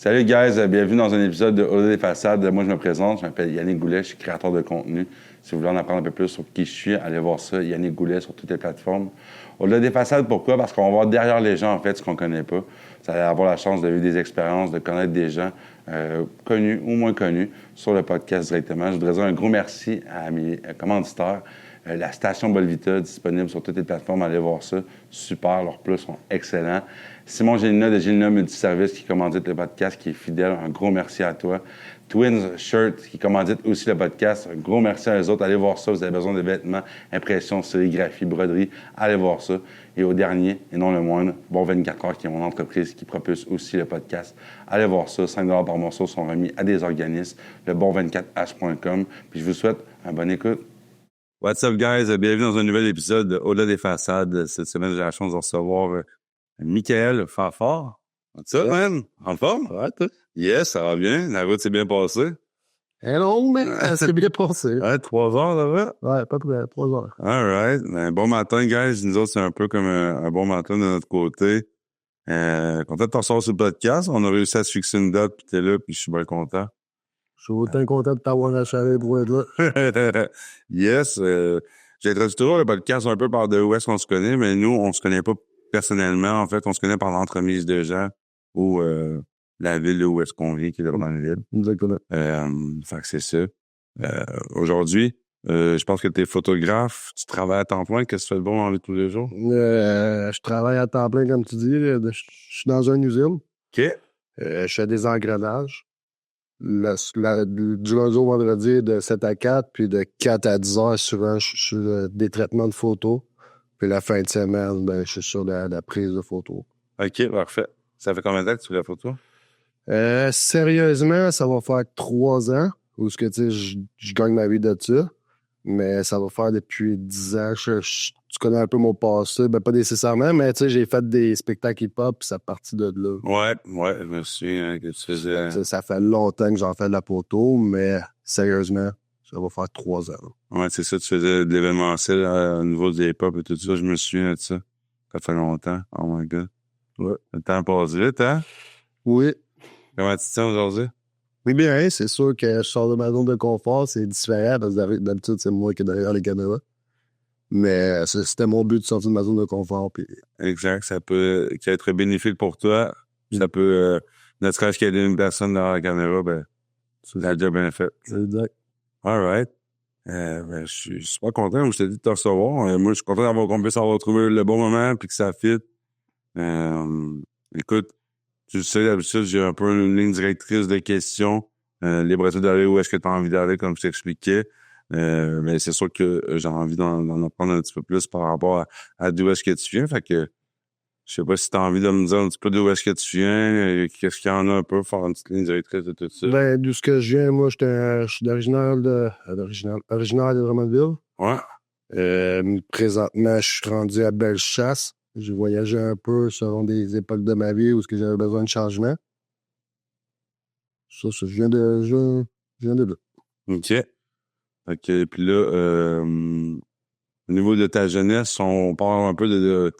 Salut guys, bienvenue dans un épisode de Au-delà des façades. Moi je me présente, je m'appelle Yannick Goulet, je suis créateur de contenu. Si vous voulez en apprendre un peu plus sur qui je suis, allez voir ça, Yannick Goulet sur toutes les plateformes. Au-delà des façades, pourquoi? Parce qu'on va voir derrière les gens en fait ce qu'on connaît pas. Vous allez avoir la chance de vivre des expériences, de connaître des gens connus ou moins connus sur le podcast directement. Je voudrais dire un gros merci à mes commanditaires. La station Bolvita, disponible sur toutes les plateformes, allez voir ça. Super, leurs plats sont excellents. Simon Gélina de Gélina Multiservice qui commandite le podcast, qui est fidèle, un gros merci à toi. Twins Shirt qui commandite aussi le podcast, un gros merci à eux autres. Allez voir ça, vous avez besoin de vêtements, impressions, sérigraphie, broderie, allez voir ça. Et au dernier, et non le moindre, Bon 24 heures qui est mon entreprise qui propulse aussi le podcast. Allez voir ça, 5 $ par morceau sont remis à des organismes, le bon24h.com. Puis je vous souhaite une bonne écoute. What's up, guys? Bienvenue dans un nouvel épisode de Au-delà des façades. Cette semaine, j'ai la chance de recevoir Michael Fafard. What's up, man? En forme? Ouais, toi? Yes, ça va bien. La route s'est bien passée. Hello, mais ça s'est bien passé. Ouais, 3 heures, là-bas? Ouais, pas près, 3 heures. All right. Bon matin, guys. Nous autres, c'est un peu comme un bon matin de notre côté. Content de t'en sortir sur le podcast. On a réussi à se fixer une date, puis t'es là, puis je suis bien content. Je suis autant content de t'avoir achevé pour être là. Yes. J'ai introduit toujours le podcast un peu par de où est-ce qu'on se connaît, mais nous, on se connaît pas personnellement. En fait, on se connaît par l'entremise de gens ou la ville où est-ce qu'on vit, qui est dans la ville. Exactement. Fait que c'est ça. Aujourd'hui, je pense que tu es photographe, tu travailles à temps plein. Qu'est-ce que tu fais de bon dans la vie de tous les jours? Je travaille à temps plein, comme tu dis. Je suis dans une usine. OK. Je fais des engrenages. Du lundi au vendredi, de 7 à 4, puis de 4 à 10 heures, souvent, je suis sur des traitements de photos. Puis la fin de semaine, je suis sur la prise de photos. OK, parfait. Ça fait combien de temps que tu fais la photo? Sérieusement, ça va faire 3 ans où ce que tu sais, je gagne ma vie de ça. Mais ça va faire depuis 10 ans. Tu connais un peu mon passé. Ben, pas nécessairement, mais tu sais, j'ai fait des spectacles hip-hop, puis ça partit de là. Ouais, je me souviens que tu faisais... Ça fait longtemps que j'en fais de la photo, mais sérieusement, ça va faire 3 ans. Ouais, c'est ça, tu faisais de l'événementiel au niveau des hip-hop et tout ça. Je me souviens de ça. Ça fait longtemps. Oh my God. Ouais. Le temps passe vite, hein? Oui. Comment tu te sens aujourd'hui? Oui, bien, c'est sûr que je sors de ma zone de confort, c'est différent, parce que d'habitude, c'est moi qui est derrière les caméras. Mais c'était mon but de sortir de ma zone de confort. Puis... Exact, ça peut être bénéfique pour toi. Ça peut, ne serait-ce qu'aider une personne derrière la caméra, ben, tu l'as déjà bien fait. Exact. All right. Je suis super content, comme je t'ai dit, de te recevoir. Moi, je suis content qu'on puisse avoir trouvé le bon moment puis que ça fit. Écoute, tu sais, d'habitude, j'ai un peu une ligne directrice de questions. Libre-toi d'aller où est-ce que tu as envie d'aller, comme je t'expliquais. Mais c'est sûr que j'ai envie d'en apprendre un petit peu plus par rapport à d'où est-ce que tu viens. Fait que je sais pas si tu as envie de me dire un petit peu d'où est-ce que tu viens, qu'est-ce qu'il y en a un peu, faire une petite ligne directrice de tout ça. Ben, d'où ce que je viens, moi, je suis originaire de Drummondville. Ouais. Présentement, je suis rendu à Bellechasse. J'ai voyagé un peu selon des époques de ma vie où ce que j'avais besoin de changement. Ça, je viens de là. OK. OK. Puis là, au niveau de ta jeunesse, on parle un peu de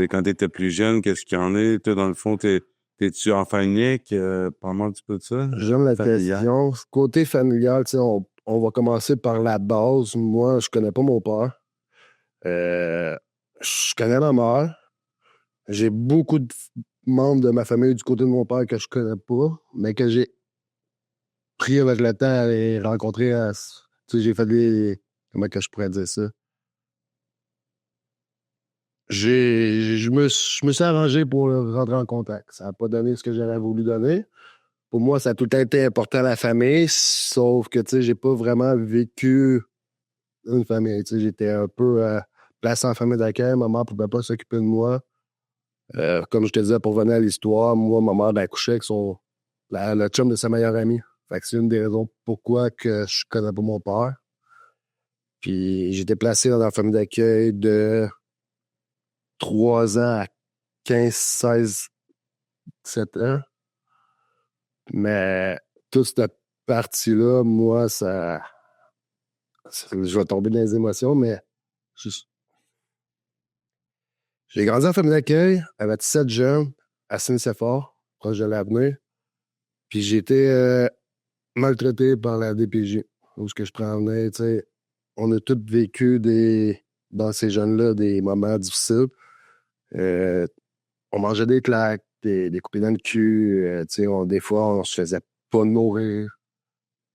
quand tu étais plus jeune, qu'est-ce qu'il y en a? Toi, dans le fond, t'es-tu enfant unique? Parle-moi un petit peu de ça. J'aime la question. Côté familial, tu sais, on va commencer par la base. Moi, je connais pas mon père. Je connais ma mère. J'ai beaucoup de membres de ma famille du côté de mon père que je connais pas, mais que j'ai pris avec le temps à les rencontrer. Tu sais, j'ai fait comment que je pourrais dire ça? Je me suis arrangé pour rentrer en contact. Ça n'a pas donné ce que j'aurais voulu donner. Pour moi, ça a tout le temps été important, la famille, sauf que, tu sais, j'ai pas vraiment vécu une famille. Tu sais, j'étais un peu placé en famille d'accueil. Ma mère pouvait pas s'occuper de moi. Comme je te disais, pour venir à l'histoire, moi, ma mère a accouché avec le chum de sa meilleure amie. Fait que c'est une des raisons pourquoi que je connais pas mon père. Puis j'étais placé dans la famille d'accueil de 3 ans à 15, 16, 17 ans. Mais toute cette partie-là, moi, je vais tomber dans les émotions, mais j'ai grandi en famille d'accueil avec 7 jeunes à Saint-Séphore, proche de l'avenir. Puis j'ai été maltraité par la DPJ. Où ce que je prenais, tu sais, on a tous vécu dans ces jeunes-là des moments difficiles. Euh, on mangeait des claques, des coupées dans le cul. Tu sais, des fois, on se faisait pas nourrir.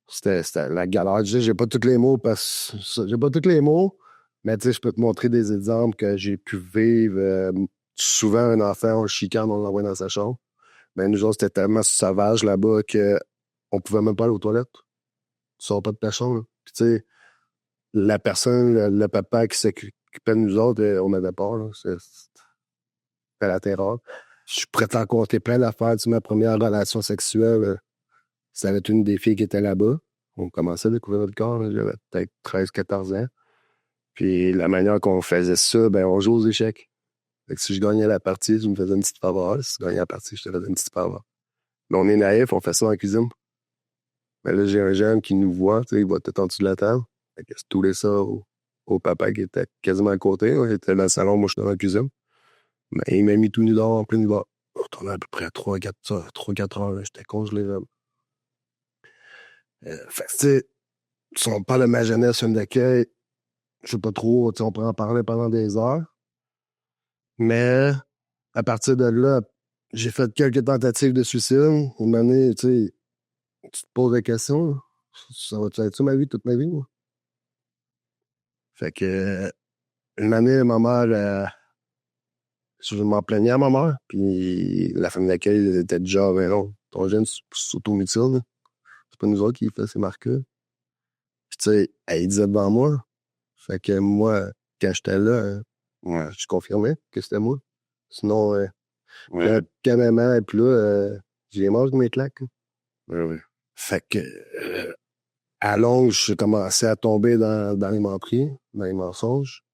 C'était la galère. Je sais, j'ai pas tous les mots j'ai pas tous les mots, mais tu sais, je peux te montrer des exemples que j'ai pu vivre. Souvent, un enfant, on le chicane, on l'envoie dans sa chambre. Ben, nous autres, c'était tellement sauvage là-bas que on pouvait même pas aller aux toilettes. Tu sors pas de ta chambre, là. Puis tu sais, la personne, le papa qui s'occupait de nous autres, on avait peur, là. C'était la terreur. Je suis prêt à en compter plein d'affaires. Tu sais, ma première relation sexuelle, ça avait été une des filles qui était là-bas. On commençait à découvrir notre corps, là. J'avais peut-être 13, 14 ans. Puis la manière qu'on faisait ça, ben on joue aux échecs. Fait que si je gagnais la partie, je me faisais une petite faveur. Si je gagnais la partie, je te faisais une petite faveur. Mais on est naïf, on fait ça en cuisine. Mais là, j'ai un jeune qui nous voit, tu sais, il va tout en dessous de la table. Fait que c'est tout ça au papa qui était quasiment à côté. Il était dans le salon, moi, je suis dans la cuisine. Mais il m'a mis tout nu dehors en plein hiver. On tournait à peu près à 3-4 heures, là. J'étais congelé, là. Fait que, tu sais, si on parle de ma jeunesse, une d'accueil, je sais pas trop, tu sais, on pourrait en parler pendant des heures. Mais à partir de là, j'ai fait quelques tentatives de suicide. Une année, tu sais, tu te poses des questions, là. Ça va être ça ma vie, toute ma vie, moi? Fait que, une année, ma mère, je m'en plaignais à ma mère, puis la famille d'accueil était déjà, ben non, ton jeune s'automutile, là. C'est pas nous autres qui fait ces marques-là. Puis tu sais, elle disait devant moi. Fait que moi, quand j'étais là, je confirmais que c'était moi. Sinon, quand maman est plus là, j'ai mangé mes claques, hein. Oui. Fait que, à longue, je commençais à tomber dans les menteries, dans les mensonges.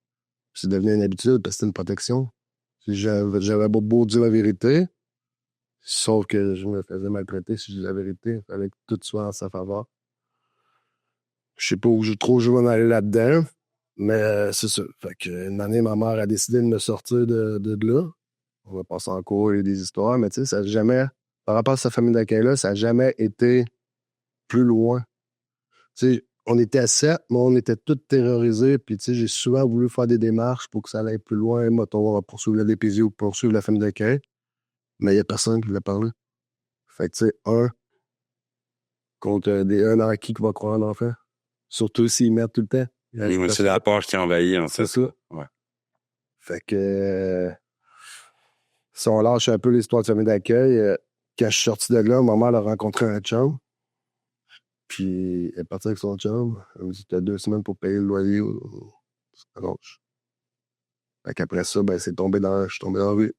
C'est devenu une habitude parce que c'était une protection. J'avais beau dire la vérité, sauf que je me faisais maltraiter si je disais la vérité. Il fallait que tout soit en sa faveur. Je sais pas où je vais en aller là-dedans, mais c'est ça. Fait que, une année, ma mère a décidé de me sortir de là. On va passer en cours et des histoires, mais tu sais, ça n'a jamais, par rapport à sa famille d'accueil-là, ça n'a jamais été plus loin. Tu sais, on était à 7, mais on était tous terrorisés. Puis, tu sais, j'ai souvent voulu faire des démarches pour que ça aille plus loin, mettons, poursuivre la DPJ ou poursuivre la famille d'accueil. Mais il n'y a personne qui voulait parler. Fait que, tu sais, un contre un dans qui va croire en l'enfant. Surtout s'ils mettent tout le temps. Oui, mais c'est la page qui envahit, en fait. C'est ça. Ouais. Fait que, si on lâche un peu l'histoire de famille d'accueil, quand je suis sorti de là, ma mère a rencontré un chum. Puis elle est partie avec son chum. Elle me dit, t'as 2 semaines pour payer le loyer à gauche. Fait qu'après ça, ben, je suis tombé dans la rue.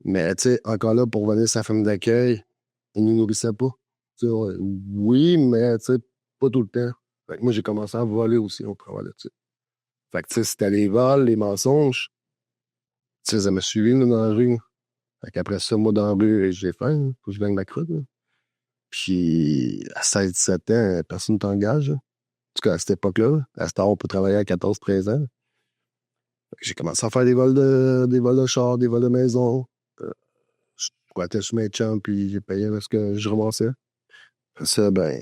Mais, tu sais, encore là, pour revenir à sa famille d'accueil, ils nous nourrissaient pas. Tu sais, oui, mais, tu sais, pas tout le temps. Fait que moi, j'ai commencé à voler aussi au travail là-dessus. Fait que, tu sais, c'était les vols, les mensonges. Tu sais, ça m'a suivi, là, dans la rue. Fait qu'après ça, moi, dans la rue, j'ai faim. Faut que je gagne ma croûte, là. Puis, à 16-17 ans, personne ne t'engage, là. En tout cas, à cette époque-là, à cette heure, on peut travailler à 14-13 ans. Fait que j'ai commencé à faire des vols de char, des vols de maison. Je squattais sur mes chums, puis j'ai payé ce que je ramassais. Ça, ben,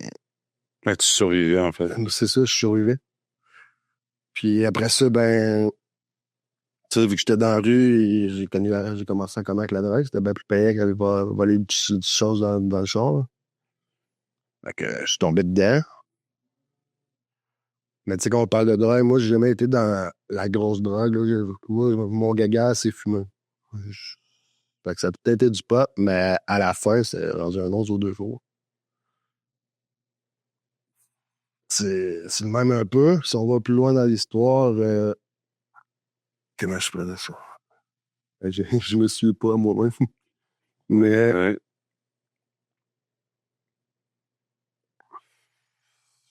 Mais tu survivais, en fait. c'est ça, je survivais. Puis après ça, ben, tu sais, vu que j'étais dans la rue, j'ai commencé à connaître la drogue. C'était bien plus payant qu'aller voler des petites choses dans le char, là. Fait que je suis tombé dedans. Mais tu sais, quand on parle de drogue, moi, j'ai jamais été dans la grosse drogue, là. Moi, mon gaga, c'est fumer. Fait que ça a peut-être été du pot, mais à la fin, c'est rendu un 11 ou 2 jours. C'est le même un peu. Si on va plus loin dans l'histoire, comment je peux dire ça? Je me suis pas moi-même. Mais Ouais.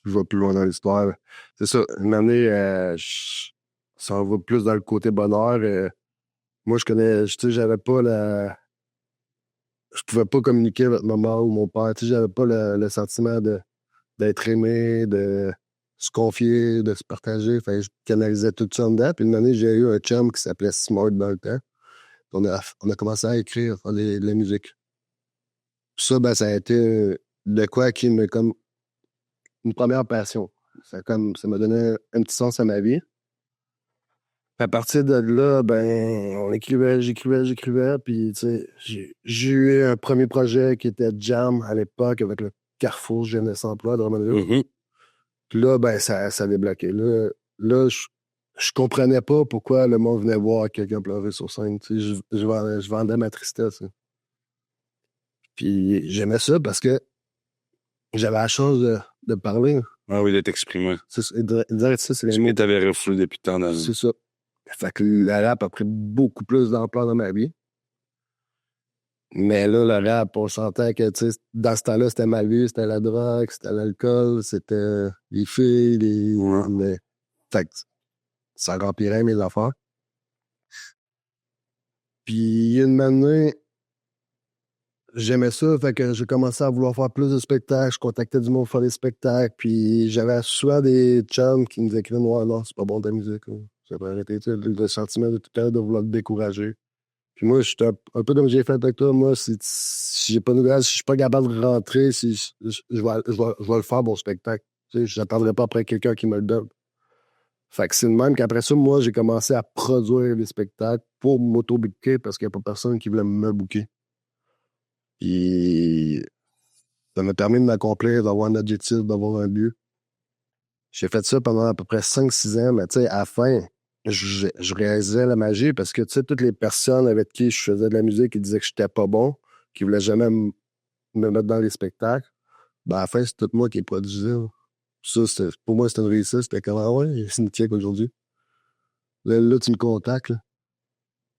je vais plus loin dans l'histoire. C'est ça. Une année, ça en va plus dans le côté bonheur. Moi, tu sais, j'avais pas je pouvais pas communiquer avec maman ou mon père. Tu sais, j'avais pas le sentiment d'être aimé, de se confier, de se partager. Fait que je canalisais tout ça en dedans. Puis une année, j'ai eu un chum qui s'appelait Smart dans le temps. On a commencé à écrire, à faire de la musique. Ça, ben, ça a été de quoi qui me comme une première passion. Ça m'a donné un petit sens à ma vie. À partir de là, ben, j'écrivais, puis, tu sais, j'ai eu un premier projet qui était Jam à l'époque avec le Carrefour Jeunesse Emploi de Drummondville. Mhm. Puis là, ben, ça a débloqué. Là, je comprenais pas pourquoi le monde venait voir quelqu'un pleurer sur scène. Tu sais, je vendais ma tristesse. Hein. Puis j'aimais ça parce que j'avais la chance de parler. Ah oui, de t'exprimer. Direct ça, c'est les Ce mots. que t'avais refoulé depuis tant d'années. C'est ça. Fait que le rap a pris beaucoup plus d'ampleur dans ma vie. Mais là, le rap, on sentait que, tu sais, dans ce temps-là, c'était mal vu, c'était la drogue, c'était l'alcool, c'était les filles, Ouais. Fait que ça remplirait mes affaires. Puis, une année, j'aimais ça, fait que j'ai commencé à vouloir faire plus de spectacles. Je contactais du monde pour faire des spectacles. Puis, j'avais souvent des chums qui me disaient que non, non, c'est pas bon ta musique. J'avais arrêté, tu sais, le sentiment de tout à l'heure de vouloir te décourager. Puis moi, j'étais un peu comme j'ai fait avec toi. Moi, si j'ai pas de nouvelles, si je suis pas capable de rentrer, je vais le faire, mon spectacle. Tu sais, j'attendrai pas après quelqu'un qui me le donne. Fait que c'est le même qu'après ça, moi, j'ai commencé à produire des spectacles pour m'auto-booker parce qu'il n'y a pas personne qui voulait me booker. Puis ça m'a permis de m'accomplir, d'avoir un objectif, d'avoir un but. J'ai fait ça pendant à peu près 5-6 ans, mais tu sais, à la fin, je réalisais la magie parce que, tu sais, toutes les personnes avec qui je faisais de la musique, ils disaient que j'étais pas bon, qu'ils voulaient jamais me mettre dans les spectacles. Ben, à la fin, c'est tout moi qui les produisais. Là. Ça, pour moi, c'était une réussite. C'était comme, ah ouais, c'est une kick aujourd'hui. Là, tu me contactes. Là.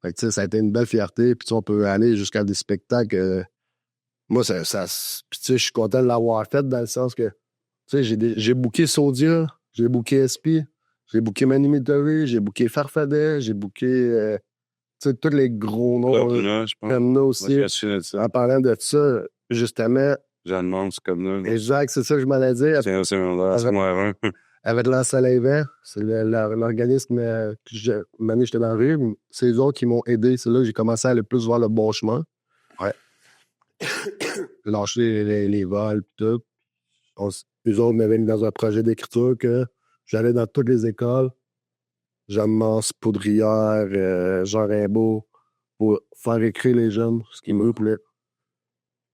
Fait que, tu sais, ça a été une belle fierté. Puis, tu sais, on peut aller jusqu'à des spectacles. Moi, puis, tu sais, je suis content de l'avoir fait dans le sens que, tu sais, j'ai booké Sodia, j'ai booké SP, j'ai booké Manu Military, j'ai booké Farfadet, j'ai booké, tu sais, tous les gros noms. Là, je pense. Femna aussi. Moi, je suis de ça. En parlant de ça, justement, Jeanne Mance, comme là. exact, c'est ça que je m'en ai dit. C'est un secondaire, c'est moi avant. Avec l'Ensoleil Vert, c'est l'organisme Manu, j'étais dans la rue. C'est eux autres qui m'ont aidé. C'est là que j'ai commencé à le plus voir le bon chemin. Ouais. Lâcher les vols, pis tout. Eux autres m'avaient mis dans un projet d'écriture que j'allais dans toutes les écoles, Jeanne-Mance, Poudrière, Jean Rimbaud, pour faire écrire les jeunes ce qu'ils me voulaient.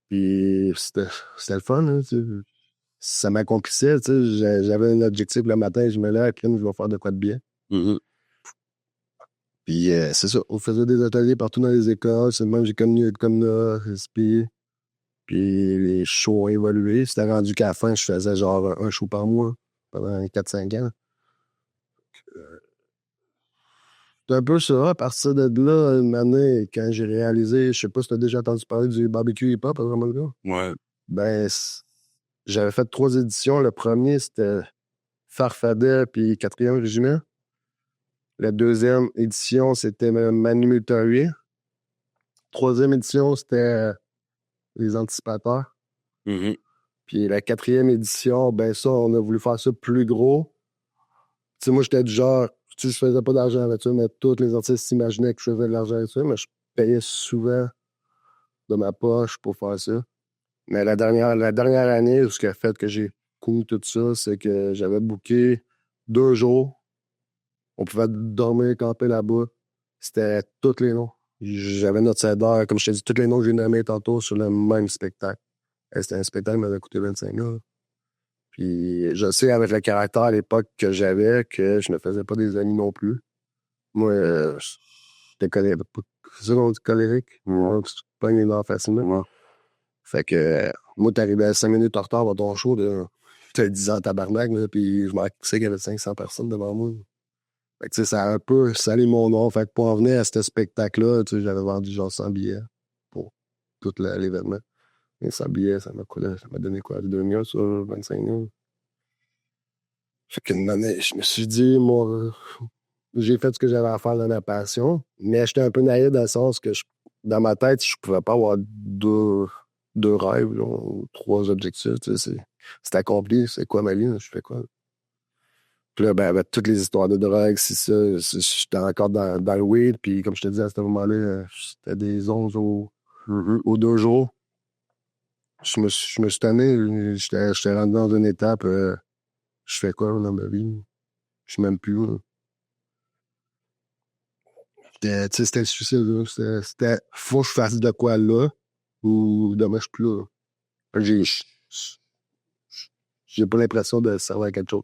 Puis c'était le fun, hein, tu sais. Ça m'accomplissait, tu sais. J'avais un objectif le matin, je me lève, je vais faire de quoi de bien. Mhm. Puis c'est ça, on faisait des ateliers partout dans les écoles, c'est le même, j'ai connu comme là, SP. Puis les shows ont évolué. C'était rendu qu'à la fin, je faisais genre un show par mois pendant 4-5 ans. C'est un peu ça. À partir de là, une année, quand j'ai réalisé, je sais pas si tu as déjà entendu parler du barbecue hip-hop à Drummondville. Ouais. Ben, j'avais fait 3 éditions. Le premier, c'était Farfadet puis 4e régiment. La 2e édition, c'était Manu Military. 3e édition, c'était les Anticipateurs. Mhm. Puis la 4e édition, ben ça, on a voulu faire ça plus gros. Tu sais, moi, j'étais du genre, tu sais, je faisais pas d'argent avec ça, mais tous les artistes s'imaginaient que je faisais de l'argent avec ça, mais je payais souvent de ma poche pour faire ça. Mais la dernière année, ce qui a fait que j'ai connu tout ça, c'est que j'avais booké 2 jours. On pouvait dormir, camper là-bas. C'était tous les noms. J'avais notre CEDAR, comme je t'ai dit, tous les noms que j'ai nommés tantôt sur le même spectacle. Et c'était un spectacle qui m'avait coûté 25 000. Puis je sais, avec le caractère à l'époque que j'avais, que je ne faisais pas des amis non plus. Moi, j'étais colérique. C'est ça qu'on dit colérique? Ouais. Tu te pognes les nerfs facilement. Ouais. Fait que moi, t'arrivais à 5 minutes en retard à ton show. T'as 10 ans tabarnak, là, puis je m'en sais qu'il y avait 500 personnes devant moi. Fait que tu sais, ça a un peu salé mon nom. Fait que pour en venir à ce spectacle-là, tu sais, j'avais vendu genre 100 billets pour tout l'événement. Et 100 billets, ça m'a donné quoi? 2 millions sur 25 000. Fait qu'une année, je me suis dit, moi, j'ai fait ce que j'avais à faire dans ma passion, mais j'étais un peu naïf dans le sens que dans ma tête, je pouvais pas avoir deux rêves, là, ou 3 objectifs. Tu sais, c'est accompli, c'est quoi ma vie? Je fais quoi? Puis là, ben, avec toutes les histoires de drogue, c'est ça. J'étais encore dans le weed, puis comme je te dis, à ce moment-là, c'était des 11 aux 2 jours. je me suis tanné. J'étais rendu dans une étape. Je fais quoi dans ma vie? Je sais même plus. Là. C'était le suicide. Là. C'était faut que je fasse de quoi là ou demain je suis plus là. J'ai pas l'impression de servir à quelque chose.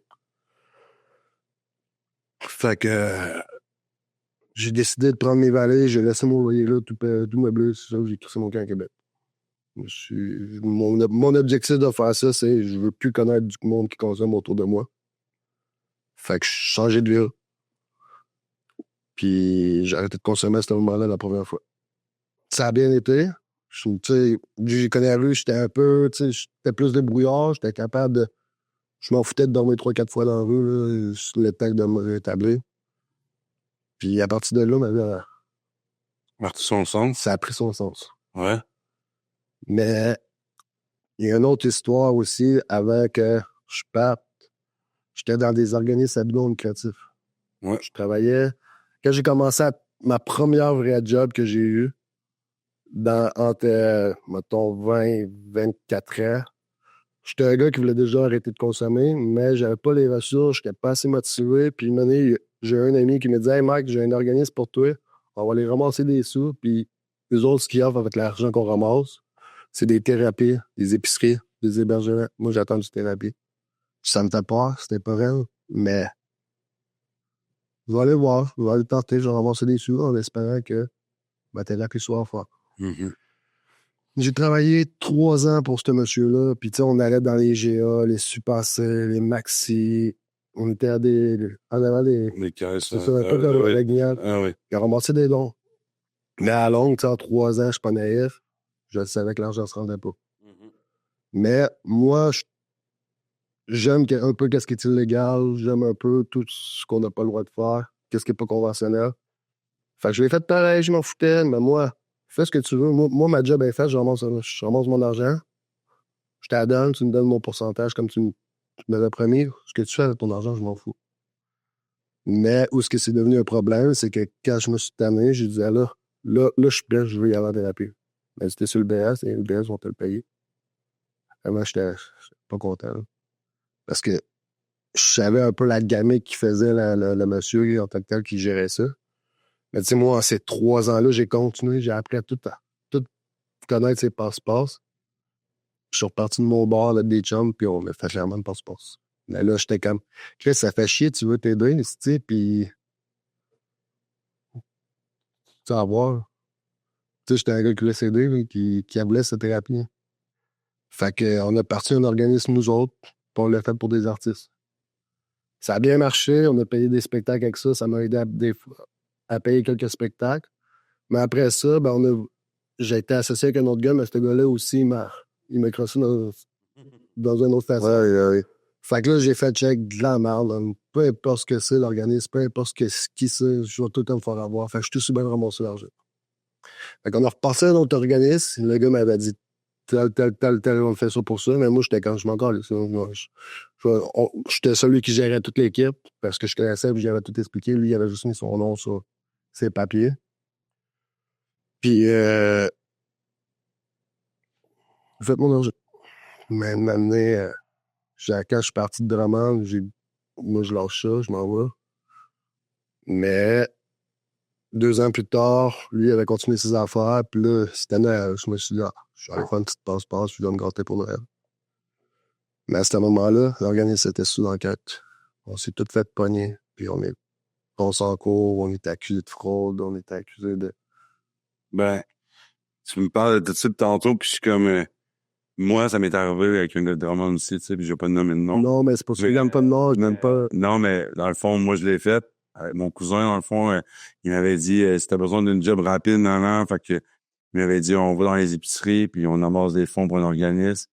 Fait que j'ai décidé de prendre mes valets, j'ai laissé mon loyer là, tout meublé, c'est ça, j'ai crissé mon camp à Québec. Mon objectif de faire ça, c'est je veux plus connaître du monde qui consomme autour de moi. Fait que je changeais de vie. Puis j'ai arrêté de consommer à ce moment-là la première fois. Ça a bien été. J'ai connu la rue, j'étais un peu, j'étais plus débrouillard, j'étais capable de. Je m'en foutais de dormir 3-4 fois dans la rue, là, le temps de me rétablir. Puis à partir de là, ma vie, Marty son sens. ça a pris son sens. Ouais. Mais il y a une autre histoire aussi avant que je parte. J'étais dans des organismes à but non lucratif. Ouais. Je travaillais. Quand j'ai commencé ma première vraie job que j'ai eue, entre, mettons, 20 et 24 ans, j'étais un gars qui voulait déjà arrêter de consommer, mais j'avais pas les ressources, j'étais pas assez motivé. Puis une année, j'ai un ami qui me dit « Hey Mike, j'ai un organisme pour toi. On va aller ramasser des sous. » Puis eux autres, ce qu'ils offrent avec l'argent qu'on ramasse, c'est des thérapies, des épiceries, des hébergements. Moi, j'attends du thérapie. Ça me fait peur, c'était pas vrai, mais je vais aller voir, je vais aller tenter, je vais ramasser des sous en espérant que ma thérapie soit forte. Mm-hmm. J'ai travaillé 3 ans pour ce monsieur-là, puis tu sais, on allait dans les GA, les Super C, les Maxi, on était en avant des... Les caisses. C'est ça, un peu comme la guignade. Ah oui. Il a ramassé des dons. Mais à longue, tu sais, en 3 ans, je suis pas naïf, je savais que l'argent se rendait pas. Mm-hmm. Mais moi, j'aime un peu qu'est-ce qui est illégal, j'aime un peu tout ce qu'on n'a pas le droit de faire, qu'est-ce qui n'est pas conventionnel. Fait que je l'ai fait pareil, je m'en foutais, mais moi, fais ce que tu veux. Moi ma job est faite, je ramasse mon argent, je te la donne, tu me donnes mon pourcentage comme tu m'avais promis. Ce que tu fais avec ton argent, je m'en fous. Mais où est-ce que c'est devenu un problème, c'est que quand je me suis tanné, j'ai dit, là, je suis prêt, je veux y aller en thérapie. Mais c'était sur le BS, et le BS vont te le payer. Et moi, j'étais pas content. Là. Parce que je savais un peu la gamique qui faisait le monsieur en tant que tel qui gérait ça. Mais tu sais, moi, en ces 3 ans-là, j'ai continué, j'ai appris à tout connaître ses passe-passe. Je suis reparti de mon bar, là, des chums, puis on m'a fait clairement de passe-passe. Mais là, j'étais comme, Chris, ça fait chier, tu veux t'aider, tu sais, puis tu vas voir. Tu sais, j'étais un gars qui voulait s'aider, qui voulait cette thérapie. Fait qu'on a parti un organisme, nous autres, puis on l'a fait pour des artistes. Ça a bien marché, on a payé des spectacles avec ça, ça m'a aidé à payer quelques spectacles. Mais après ça, j'ai été associé avec un autre gars, mais ce gars-là aussi, il m'a crossé dans une autre façon. Ouais. Fait que là, j'ai fait check de la merde. Là. Peu importe ce que c'est, l'organisme, peu importe qui c'est, je vais tout le temps me faire avoir. Fait que je suis tout aussi bien ramasser l'argent. Fait qu'on a repassé à un autre organisme. Le gars m'avait dit tel, on fait ça pour ça. Mais moi, j'étais quand je m'en calais. J'étais celui qui gérait toute l'équipe parce que je connaissais et j'avais tout expliqué. Lui, il avait juste mis son nom sur ses papiers. Puis, faites mon argent. Mais m'amener, quand je suis parti de Drummond, moi, je lâche ça, je m'en vais. Mais 2 ans plus tard, lui avait continué ses affaires. Puis là, cette année, je me suis dit, je vais aller faire une petite passe-passe, puis je vais me gâter pour Noël. Mais à ce moment-là, l'organisme était sous l'enquête. On s'est tout fait pogner. Puis on s'en court, on était accusé de fraude, on était accusé de... Ben, tu me parles de tout ça tantôt, puis je suis comme... moi, ça m'est arrivé avec un gars de Drummond aussi, tu sais, puis je vais pas nommer de nom. Non, mais c'est pas ça. Je n'aime pas de nom, je n'aime pas... Non, mais dans le fond, moi, je l'ai fait. Mon cousin, dans le fond, il m'avait dit, si t'as besoin d'une job rapide, fait que, il m'avait dit, on va dans les épiceries, puis on amasse des fonds pour un organisme.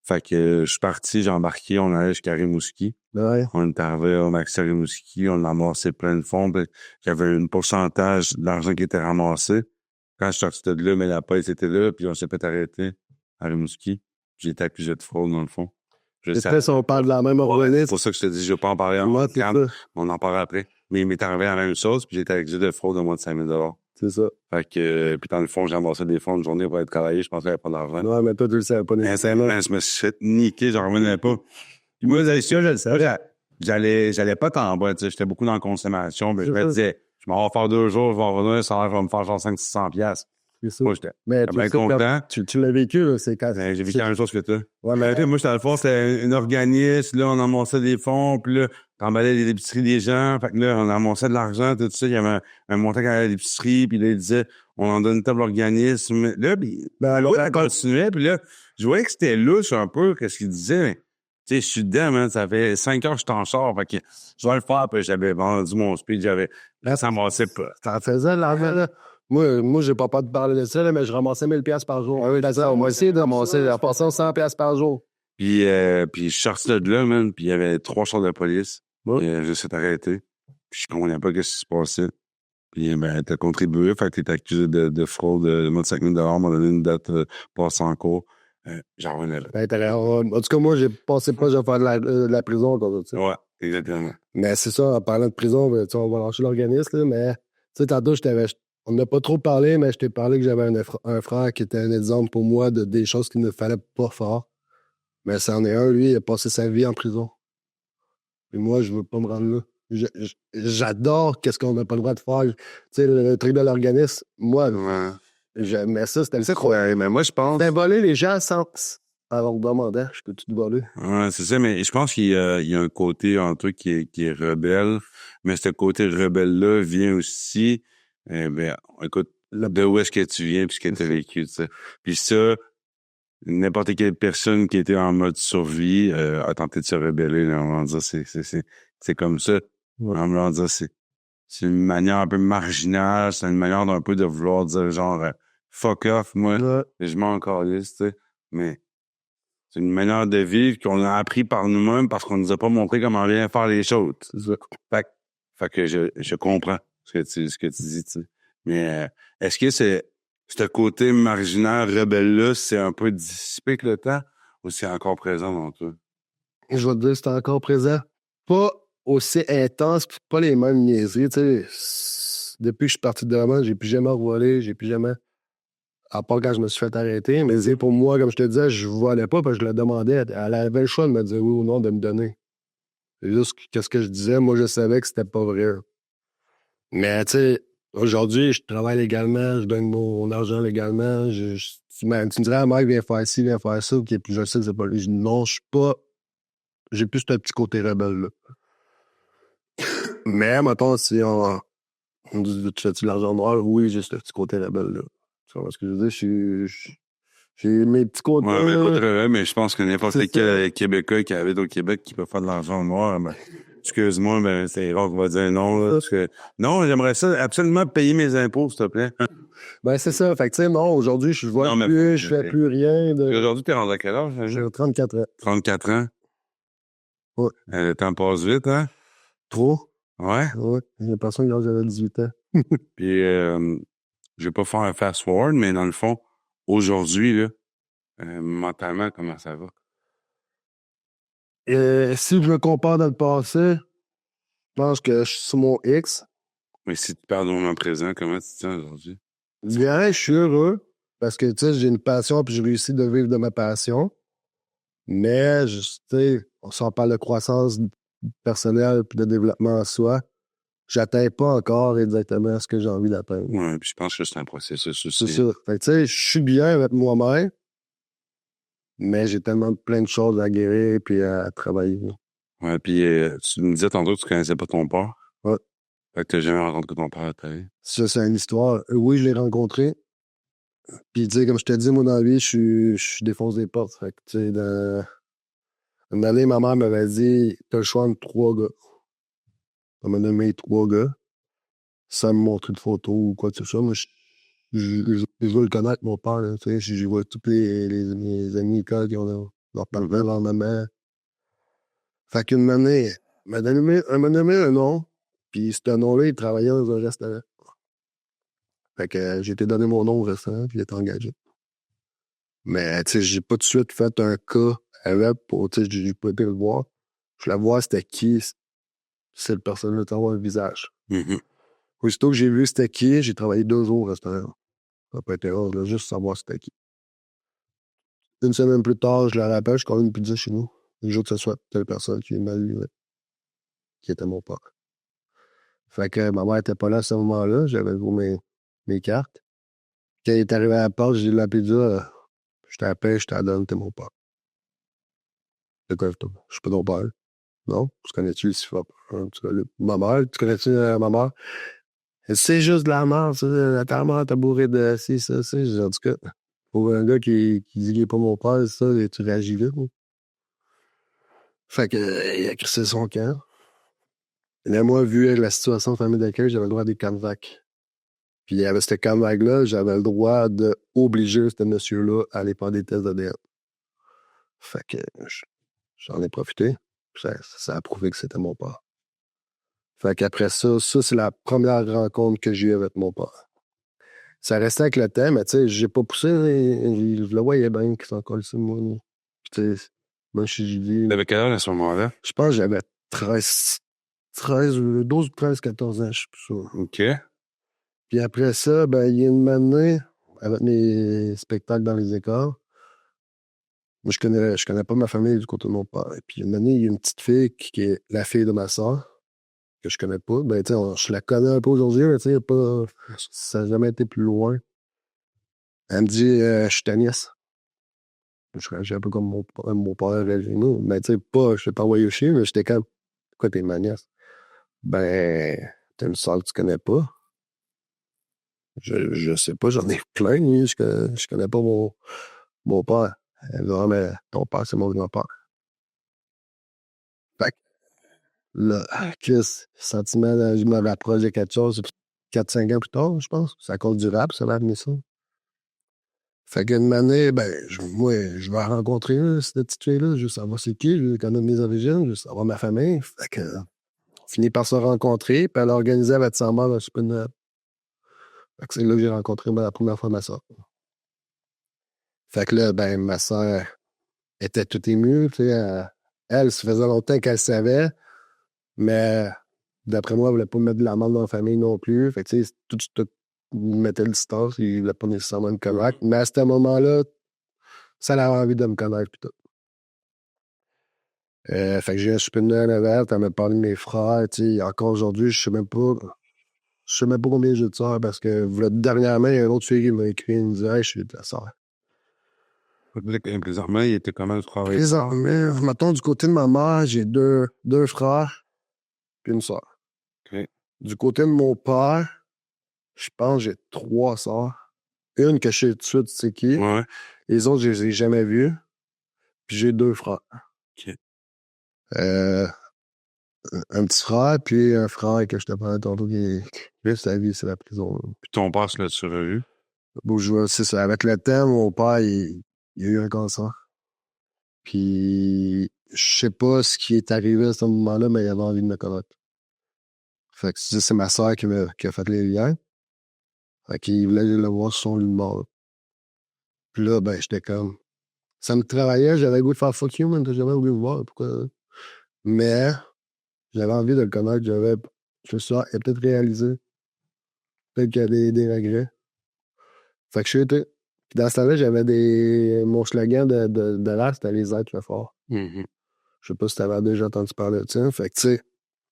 Fait que je suis parti, j'ai embarqué, on allait jusqu'à Rimouski. Ouais. On est arrivé au Maxi Rimouski, on a amassé plein de fonds, puis il y avait un pourcentage de l'argent qui était ramassé. Quand je suis sorti de là, mais la police était là, puis on s'est fait arrêter à Rimouski. J'ai été accusé de fraude, dans le fond. J'espère si on parle de la même organisme. C'est pour ça que je te dis, je vais pas en parler Moi, on en parlera après. Mais il m'est arrivé la même chose, puis j'ai été accusé de fraude de moins de 5 000 $. C'est ça. Fait que, puis dans le fond, j'ai amassé des fonds une journée pour être travaillé. Je pensais qu'il n'y avait pas d'argent. Ouais, mais toi, tu le savais pas nécessairement. Mais je me suis fait niquer, j'en revenais pas. Puis moi, je le savais. J'allais pas tant en bas, tu sais. J'étais beaucoup dans la consommation. Mais je me disais, je m'en vais faire 2 jours, je vais en revenir, ça va me faire genre 500-600 $. C'est ça. Moi, j'étais Mais bien content. Tu l'as vécu, là, c'est quand... Ben, j'ai vécu la même chose que toi. Ouais, mais... Moi, j'étais à le fond, c'était un organisme, là, on amassait des fonds, puis là, t'emballais les épiceries des gens, fait que là, on amassait de l'argent, tout ça, il y avait un montant qui allait à l'épicerie, puis là, il disait, on en donne une table organisme. Là, puis ça continuait, puis là, je voyais que c'était louche un peu, qu'est-ce qu'il disait, mais, tu sais, je suis dedans, man, ça fait 5 heures que je suis en char, fait que je vais le faire, puis j'avais vendu mon speed, là, ça m'amassait pas. T'en faisais de l'argent, là? Moi, j'ai pas peur de parler de ça, là, mais je ramassais 1000 $ par jour. Oui, c'est ça. On va essayer de ramasser, en passant 100 $ par jour. Puis je suis sorti de là, man, puis il y avait 3 chars de police. Ouais. Je suis arrêté. Puis je comprenais pas ce qui se passait. Puis ben, t'as contribué, fait que t'es accusé de fraude de 5 000 $, m'a donné une date passée en cours. J'en revenais là. Ben, en tout cas, moi, j'ai passé pas, je vais faire de la prison, comme ça. Ouais, exactement. Mais c'est ça, en parlant de prison, ben, on va lâcher l'organisme, là, mais, tu sais, tantôt, on n'a pas trop parlé, mais je t'ai parlé que j'avais un frère qui était un exemple pour moi de des choses qu'il ne fallait pas faire. Mais c'en est un, lui, il a passé sa vie en prison. Et moi, je veux pas me rendre là. J'adore qu'est-ce qu'on n'a pas le droit de faire. Tu sais, le truc de l'organisme, moi, mais ça, c'était le quoi. Mais moi, je pense... C'était voler les gens sans leur demander, je peux tout voler. Ouais, c'est ça, mais je pense qu'il y a un côté, un truc qui est rebelle, mais ce côté rebelle-là vient aussi, écoute, de où est-ce que tu viens puis ce que tu as vécu, tu sais. Puis ça, n'importe quelle personne qui était en mode survie a tenté de se rebeller, là, on va dire, c'est comme ça. Ouais. On va dire, c'est une manière un peu marginale, c'est une manière d'un peu de vouloir dire genre fuck off, moi, je m'en calisse, tu sais. Mais c'est une manière de vivre qu'on a appris par nous-mêmes parce qu'on nous a pas montré comment bien faire les choses. C'est ça. Fait que je comprends ce que tu dis, tu sais. Mais est-ce que ce côté marginal, rebelle-là, c'est un peu dissipé avec le temps ou c'est encore présent dans toi? Je vais te dire, c'est encore présent. Pas aussi intense, pas les mêmes niaiseries, tu sais. Depuis que je suis parti de Drummond, j'ai plus jamais revolé, j'ai plus jamais... À part quand je me suis fait arrêter. Mais pour moi, comme je te disais, je volais pas parce que je le demandais. Elle avait le choix de me dire oui ou non, de me donner. C'est juste qu'est-ce que je disais, moi, je savais que c'était pas vrai. Mais, tu sais, aujourd'hui, je travaille légalement, je donne mon argent légalement. Tu me dirais, ah, Mike, viens faire ci, viens faire ça. OK, puis je sais que c'est pas lui. Je dis, non, je suis pas... J'ai plus ce petit côté rebelle-là. Mais, mettons, si on dit, tu fais-tu de l'argent noir? Oui, j'ai ce petit côté rebelle-là. Tu vois ce que je veux dire? J'ai mes petits côtés. Ouais, mais pas très vrai, mais je pense que n'importe quel Québécois qui habite au Québec qui peut faire de l'argent noir, ben, excuse-moi, mais c'est rare qu'on va dire non, là, parce que, non, j'aimerais ça absolument payer mes impôts, s'il te plaît. Ben, c'est ça. Fait que, tu sais, non, aujourd'hui, je vois plus, je fais plus rien de... Aujourd'hui, t'es rendu à quel âge? J'ai 34 ans. 34 ans? Ouais. Le temps passe vite, hein? Trop? Ouais? Ouais. J'ai l'impression que j'avais 18 ans. Puis, je vais pas faire un fast-forward, mais dans le fond, aujourd'hui, là, mentalement, comment ça va? Si je me compare dans le passé, je pense que je suis sur mon X. Mais si tu parles au moment présent, comment tu te sens aujourd'hui? Bien, je suis heureux parce que, tu sais, j'ai une passion puis j'ai réussi de vivre de ma passion. Mais, tu sais, on s'en parle de croissance personnelle puis de développement en soi. J'atteins pas encore exactement ce que j'ai envie d'atteindre. Ouais, puis je pense que c'est un processus aussi. C'est ça. Fait que, tu sais, je suis bien avec moi-même, mais j'ai tellement plein de choses à guérir puis à travailler. Ouais, puis tu me disais tantôt que tu connaissais pas ton père. Ouais. Fait que t'as jamais rencontré ton père à ta vie. Ça, c'est une histoire. Oui, je l'ai rencontré. Puis, tu sais, comme je te dis, moi, dans la vie, je défonce des portes. Fait que, tu sais, une année, ma mère m'avait dit, t'as le choix entre 3 gars. Elle m'a nommé 3 gars. Sans me montrer de photos ou quoi que ce soit. Moi, je veux le connaître, mon père. Là, tu sais, je vois tous mes amis d'école qui ont leur père, leur maman. Fait qu'une année, elle m'a nommé un nom. Puis, ce nom-là, il travaillait dans un restaurant. Fait que j'ai été donné mon nom au restaurant, puis il est engagé. Mais, tu sais, j'ai pas tout de suite fait un cas avec pour, tu sais, j'ai pas été le voir. Je voulais voir c'était qui cette personne-là, t'avoir un visage. Mm-hmm. Aussitôt que j'ai vu c'était qui, j'ai travaillé 2 jours au restaurant. Ça n'a pas été rare, là, juste savoir c'était qui. Une semaine plus tard, je le rappelle, je commande une pizza chez nous. Le jour que ce soit telle personne qui est mal livrée, qui était mon père. Fait que ma mère était pas là à ce moment-là, j'avais joué mes cartes. Quand il est arrivé à la porte, j'ai dit la pizza, je t'appelle, je te la donne, t'es mon père. C'est quoi, je suis pas ton père. Non? Tu connais-tu le sifflet? Ma mère, tu connais-tu ma mère? C'est juste de la merde, ça. Ta mère t'a bourré de ci, ça. En tout cas, pour un gars qui dit qu'il est pas mon père, ça, et tu réagis vite. Hein. Fait que, il a crissé son camp. Et là, moi, vu la situation de famille d'accueil, j'avais le droit à des canvacs. Puis avec ce canvac-là, j'avais le droit d'obliger ce monsieur-là à aller faire des tests d'ADN. Fait que j'en ai profité. Ça a prouvé que c'était mon père. Fait qu'après ça, c'est la première rencontre que j'ai eue avec mon père. Ça restait avec le temps, mais tu sais, j'ai pas poussé. Je le voyais bien qu'il s'en colle sur moi. Puis tu sais, moi, j'ai dit... T'avais quel âge à ce moment-là? Je pense que j'avais 12, 13, 14 ans, je suis plus sûr. OK. Puis après ça, ben, il y a une année, avec mes spectacles dans les écoles, moi, je connais pas ma famille du côté de mon père. Et puis une année, il y a une petite fille qui est la fille de ma soeur, que je connais pas. Ben, tu sais, je la connais un peu aujourd'hui, mais tu sais, ça n'a jamais été plus loin. Elle me dit, je suis ta nièce. Je réagis un peu comme mon père réagit. Non, mais tu sais, je t'ai pas envoyé au chien, mais j'étais comme, quoi, t'es ma nièce? Ben, t'as une soeur que tu connais pas? Je sais pas, j'en ai plein, hein, je connais pas mon père. Elle dit, ah, mais ton père, c'est mon grand-père. Fait que là, Chris, sentiment, je me rapproche de quelque chose, 4-5 ans plus tard, je pense. C'est à cause du rap, ça va amener ça. Fait qu'une année, ben, moi, je vais rencontrer cette petite fille-là, je veux savoir c'est qui, je veux connaître mes origines, je veux savoir ma famille. Fait que, on finit par se rencontrer, puis elle a organisé avec sa mère un souper de Noël. Fait que c'est là que j'ai rencontré la première fois ma soeur. Fait que là, ben, ma soeur était toute émue, tu sais, elle, ça faisait longtemps qu'elle savait, mais d'après moi, elle voulait pas mettre de la merde dans la famille non plus. Fait que, tu sais, tout mettait le distance, il voulait pas nécessairement me connaître. Mais à ce moment-là, ça avait envie de me connaître, puis tout. Fait que j'ai un souper de Noël avec elle, elle m'a parlé de mes frères, tu sais, encore aujourd'hui, je sais même pas combien j'ai de sœurs, parce que dernièrement, il y a une autre fille qui m'a écrit, il me disait, hey, je suis de ta sœur. Présentement, il était comment le travail? Présentement, mettons, du côté de ma mère, j'ai deux frères, puis une sœur. OK. Du côté de mon père, je pense que j'ai 3 sœurs. Une que je sais tout de suite c'est qui. Ouais. Les autres, je les ai jamais vues. Puis j'ai 2 frères. OK. Un petit frère, puis un frère que je te parlais tantôt qui sa vie, c'est la prison. Puis ton père, tu l'as revu? Bon, c'est ça. Avec le temps, mon père, il a eu un cancer. Puis je sais pas ce qui est arrivé à ce moment-là, mais il avait envie de me connaître. Fait que c'est ma soeur qui a fait les liens. Fait qu'il voulait aller le voir sur son lit de mort. Puis là, ben, j'étais comme... Ça me travaillait, j'avais le goût de faire fuck you, man, t'as jamais voulu me voir, pourquoi? Mais j'avais envie de le connaître, je me suis dit, il a peut-être réalisé. Peut-être qu'il y a des regrets. Fait que je suis été. Puis dans ce temps-là, j'avais mon slogan de l'art, c'était les êtres forts. Mm-hmm. Je sais pas si t'avais déjà entendu parler de ça. Fait que, tu sais,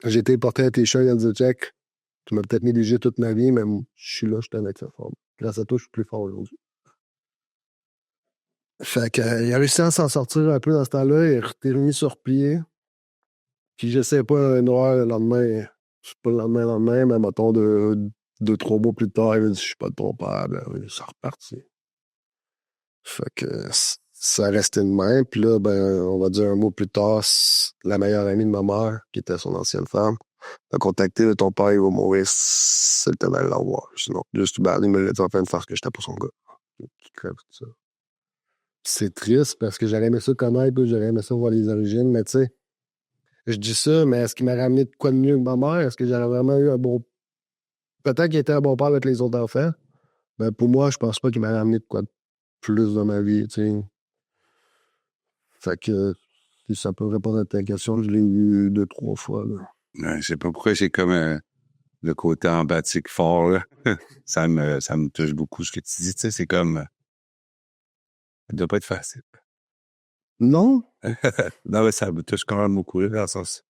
j'ai été porté un t-shirt, il a dit, check, tu m'as peut-être négligé toute ma vie, mais je suis là, je suis un être fort. Grâce à toi, je suis plus fort aujourd'hui. Fait que, il a réussi à s'en sortir un peu dans ce temps-là, il est remis sur pied. Puis je sais pas, noir le lendemain, c'est pas le lendemain, mais mettons 2-3 mois plus tard, il m'a dit, je suis pas de ton père, ben oui, ça reparti. Fait que ça restait de même. Puis là, ben, on va dire un mois plus tard, la meilleure amie de ma mère, qui était son ancienne femme, m'a contacté, ton père, il va mourir, c'est le temps d'aller la voir. Sinon, juste, ben, il me l'a dit en fin de farce que j'étais pas son gars. Qui crève tout ça. C'est triste parce que j'aurais aimé ça connaître, j'aurais aimé ça voir les origines, mais tu sais, je dis ça, mais est-ce qu'il m'a ramené de quoi de mieux que ma mère? Est-ce que j'aurais vraiment eu un bon... Peut-être qu'il était un bon père avec les autres enfants. Ben, pour moi, je pense pas qu'il m'a ramené de quoi de plus dans ma vie, tu sais. Fait que, si ça peut répondre à ta question, je l'ai eu 2-3 fois, là. Ouais, je sais pas pourquoi c'est comme... le côté empathique fort, là. Ça me touche beaucoup ce que tu dis, tu sais, c'est comme, ça doit pas être facile. Non? Non, mais ça me touche quand même beaucoup, là, dans le sens,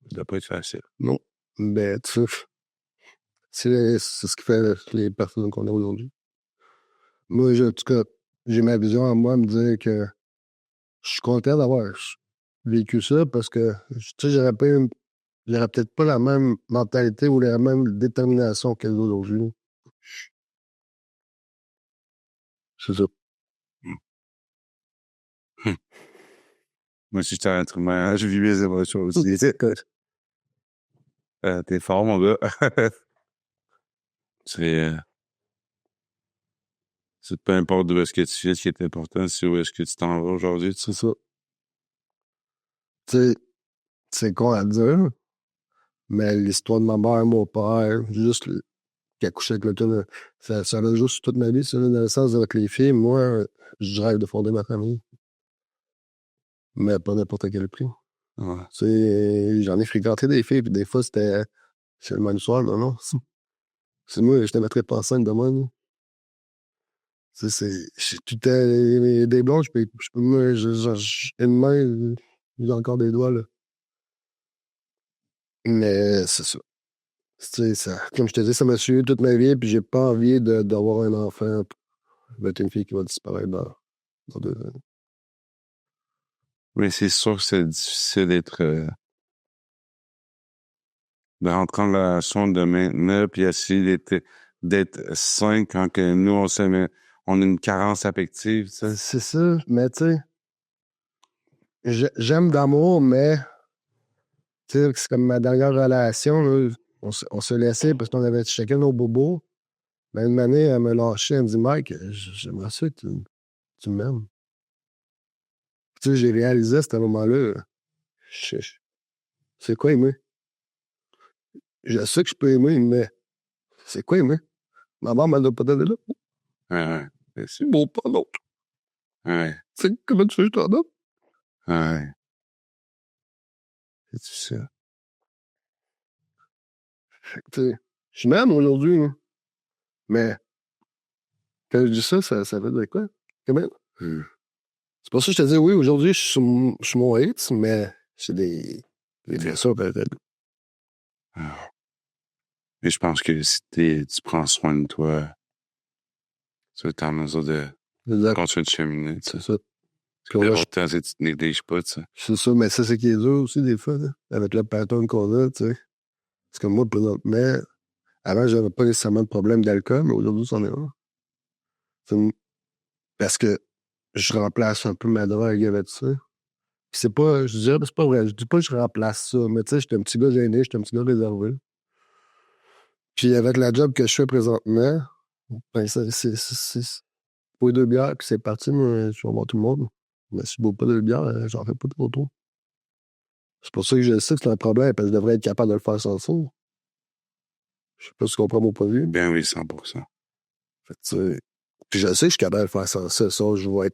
ça doit pas être facile. Non. Ben, tu sais, c'est ce qui fait les personnes qu'on a aujourd'hui. Moi, en tout cas, j'ai ma vision en moi, me dire que je suis content d'avoir vécu ça parce que, tu sais, j'aurais peut-être pas la même mentalité ou la même détermination que aujourd'hui. C'est ça. Moi, si j'étais un être humain, je vis mes émotions aussi. T'es fort, mon gars. C'est peu importe d'où est-ce que tu fais, ce qui est important, c'est où est-ce que tu t'en vas aujourd'hui, tu sais. C'est ça. Tu sais, c'est con à dire, mais l'histoire de ma mère, mon père, juste qui a couché avec le tonne, ça a juste toute ma vie, ça, dans le sens avec les filles. Moi, je rêve de fonder ma famille. Mais pas n'importe quel prix. Ouais. Tu sais, j'en ai fréquenté des filles, puis des fois, c'est le même soir, non. C'est moi, je te mettrais pas enceinte de moi, là. Tu sais, c'est tout des blondes, moi, j'ai une main, j'ai encore des doigts, là. Mais c'est ça. Tu sais, comme je te dis, ça m'a suivi toute ma vie, puis j'ai pas envie d'avoir un enfant avec une fille qui va disparaître dans 2 ans. Mais c'est sûr que c'est difficile de rentrer en relation de maintenant, puis essayer d'être sain quand que nous, on a une carence affective, tu sais. C'est ça, mais tu sais, j'aime d'amour, mais tu sais, c'est comme ma dernière relation, là, on se laissait parce qu'on avait chacun nos bobos. Mais une année, elle me lâchait, elle me dit, Mike, j'aimerais ça que tu m'aimes. Tu sais, j'ai réalisé à ce moment-là, c'est quoi aimer? Je sais que je peux aimer, mais c'est quoi aimer? Ma mère m'a pas donné là. Ouais, c'est sûr. Bon, pas l'autre. Ouais, Tu sais, comment tu veux que je t'en donne? ouais. C'est ça. Fait que, tu sais, je m'aime aujourd'hui, hein. Mais quand je dis ça, ça veut dire quoi? Comment? C'est pour ça que je te dis, oui, aujourd'hui, je suis sur mon hate, mais c'est des blessures, peut-être. Ah. Et je pense que si tu prends soin de toi, tu vas être en mesure de Exact. continuer de cheminer, tu sais. C'est ça. Puis on a- L'important, c'est que tu te négliges pas, tu sais. C'est ça, mais ça, c'est qui est dur aussi, des fois, là, avec le pattern qu'on a, tu sais. Parce que moi, présentement, avant, j'avais pas nécessairement de problème d'alcool, mais aujourd'hui, c'en est un. Parce que je remplace un peu ma drogue avec ça. Puis c'est pas, je dirais, c'est pas vrai. Je dis pas que je remplace ça, mais tu sais, j'étais un petit gars gêné, j'étais un petit gars réservé. Puis avec la job que je fais présentement, ben, c'est pour 2 bières, puis c'est parti, moi, je vais voir tout le monde. Mais si je bois pas 2 bières, j'en fais pas trop. C'est pour ça que je sais que c'est un problème, parce que je devrais être capable de le faire sans ça. Je sais pas si tu comprends mon point de vue. Ben oui, 100%. Fait que, tu sais, puis je sais que je suis capable de le faire sans ça. Ça, je vais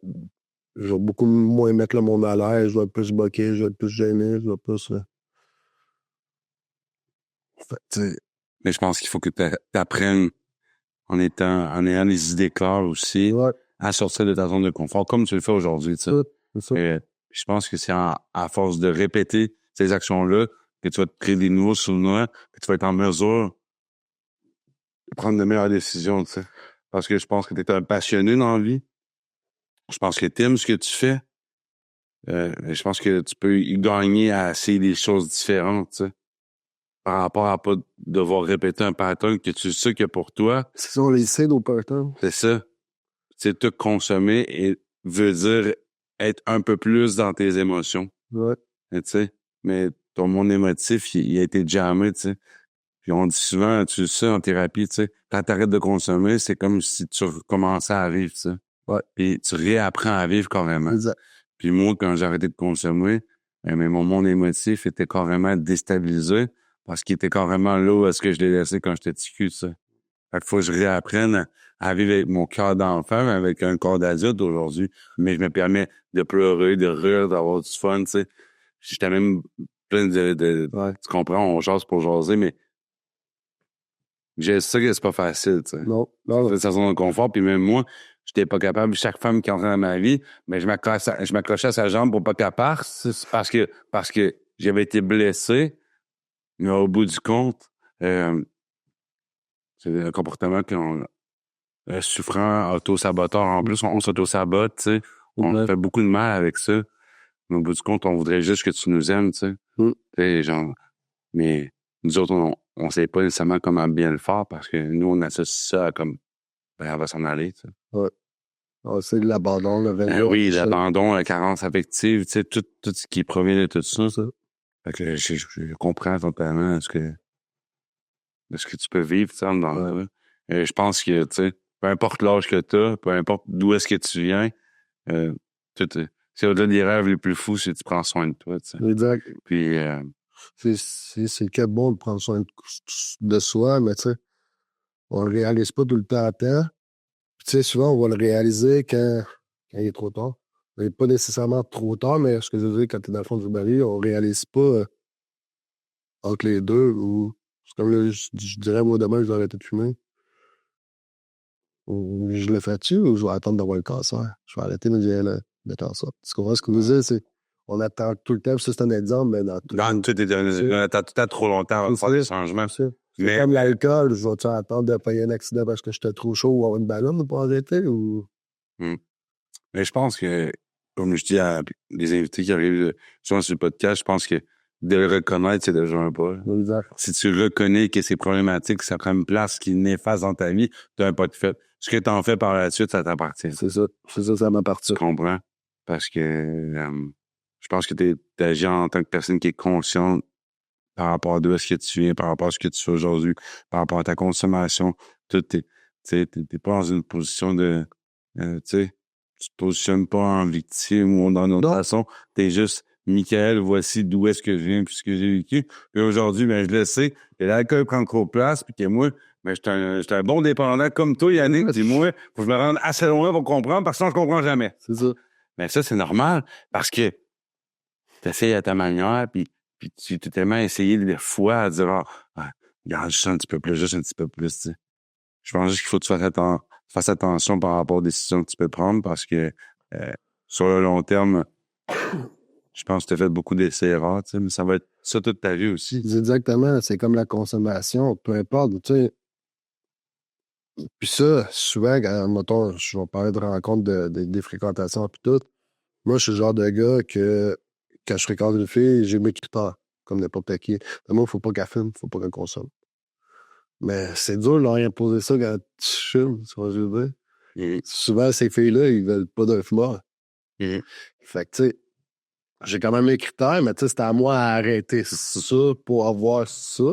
beaucoup moins mettre le monde à l'aise, je vais être plus bloqué, je vais être plus gêné, je vais plus. Fait que, tu sais, Mais je pense qu'il faut que t'apprennes en ayant des idées claires aussi, ouais, à sortir de ta zone de confort, comme tu le fais aujourd'hui, tu sais. c'est ça. Je pense que c'est à force de répéter ces actions-là que tu vas te créer des nouveaux souvenirs, que tu vas être en mesure de prendre de meilleures décisions, tu sais. Parce que je pense que tu es un passionné dans la vie. Je pense que tu aimes ce que tu fais. Je pense que tu peux y gagner à essayer des choses différentes, tu sais. Par rapport à pas devoir répéter un pattern que tu sais que pour toi, C'est ça, on les sait, nos patterns. c'est ça. Tu sais, tout consommer et veut dire être un peu plus dans tes émotions. Ouais. Tu sais, mais ton monde émotif, il a été jammé, tu sais. Puis on dit souvent, tu le sais, en thérapie, tu sais, quand t'arrêtes de consommer, c'est comme si tu recommençais à vivre, tu sais. Ouais. Puis tu réapprends à vivre carrément. Exact. Puis moi, quand j'ai arrêté de consommer, mais mon monde émotif était carrément déstabilisé parce qu'il était carrément là où est-ce que je l'ai laissé quand j'étais petit cul, tu sais. Fait qu'il faut que je réapprenne à vivre avec mon cœur d'enfant, mais avec un corps d'adulte aujourd'hui. Mais je me permets de pleurer, de rire, d'avoir du fun, tu sais. J'étais même plein Ouais. tu comprends, on jase pour jaser, mais J'ai ça que c'est pas facile, tu sais. Non, non, C'est sa zone de confort, puis même moi, j'étais pas capable. Chaque femme qui entrait dans ma vie, mais je m'accrochais à sa jambe pour pas qu'elle parte, parce que j'avais été blessé, mais au bout du compte, c'est un comportement qu'on souffrant, auto-saboteur. En plus, on s'auto-sabote, tu sais. On Ouais. fait beaucoup de mal avec ça. Mais au bout du compte, on voudrait juste que tu nous aimes, tu sais. Mm. Tu sais, genre, mais nous autres, on sait pas nécessairement comment bien le faire parce que nous, on associe ça à comme, ben, elle va s'en aller, tu sais. Ouais. Ah, c'est l'abandon, le Ben venir. oui, l'abandon, la carence affective, tu sais, tout ce qui provient de tout ça. Ça. Fait que je comprends totalement ce que tu peux vivre, tu sais, dans Ouais. ça. Je pense que, tu sais, peu importe l'âge que t'as, peu importe d'où est-ce que tu viens, euh, c'est au-delà des rêves les plus fous si tu prends soin de toi, tu sais. Exact. Puis, C'est que bon de prendre soin de soi, mais tu sais, on le réalise pas tout le temps à temps. Puis, tu sais, souvent, on va le réaliser quand il est trop tard. Il n'est pas nécessairement trop tard, mais ce que je veux dire, quand tu es dans le fond du baril, on réalise pas entre les deux. Ou c'est comme là, je dirais, moi, demain, je vais arrêter de fumer. Ou je le fais-tu ou je vais attendre d'avoir le cancer? Je vais arrêter le cancer. Tu comprends ce que je veux dire? On attend tout le temps. Puis ça, c'est un exemple, mais dans tout. dans tout t'as tout le temps trop longtemps avant de faire des changements. C'est Mais, comme l'alcool. Je vais-tu attendre de payer un accident parce que j'étais trop chaud ou avoir une ballonne pour arrêter? Ou... hmm. Mais je pense que, comme je dis à des invités qui arrivent souvent sur le podcast, je pense que de le reconnaître, c'est déjà un pas. Exact. Si tu reconnais que c'est problématique, ça prend une place qui est néfaste dans ta vie, tu as un pas de fait. Ce que tu en fais par la suite, ça t'appartient. C'est ça. Ça m'appartient. Tu comprends? Parce que je pense que tu agis en tant que personne qui est consciente par rapport à d'où est-ce que tu viens, par rapport à ce que tu fais aujourd'hui, par rapport à ta consommation. Tu sais, t'es pas dans une position de, tu sais, tu te positionnes pas en victime ou dans une autre façon. T'es juste, Michael, voici d'où est-ce que je viens puis ce que j'ai vécu. Puis aujourd'hui, ben, je le sais, que l'alcool prend trop de place puis que moi, ben, j'étais un bon dépendant comme toi, Yannick. Puis moi, faut que je me rende assez loin pour comprendre parce que sinon, je comprends jamais. C'est ça. Mais ça, c'est normal parce que t'essayes à ta manière puis tu t'es tellement essayé de fois à dire, regarde, juste un petit peu plus, juste un petit peu plus, tu sais. Je pense juste qu'il faut que tu fasses attention par rapport aux décisions que tu peux prendre parce que sur le long terme, je pense que tu as fait beaucoup d'essais-erreurs, tu sais, mais ça va être ça toute ta vie aussi. Exactement. C'est comme la consommation. Peu importe, tu sais. Puis ça, souvent, quand, mettons, je vais parler de rencontres, des fréquentations puis tout, moi, je suis le genre de gars que quand je fréquente une fille, j'ai mes critères, comme n'importe qui. Mais moi, il faut pas qu'elle fume, faut pas qu'elle consomme. Mais c'est dur de leur imposer ça quand tu fumes, tu vois ce que je veux dire? Souvent, ces filles-là, ils veulent pas d'un fumeur. Fait que, tu sais, j'ai quand même mes critères, mais tu sais, c'était à moi à arrêter ça pour avoir ça.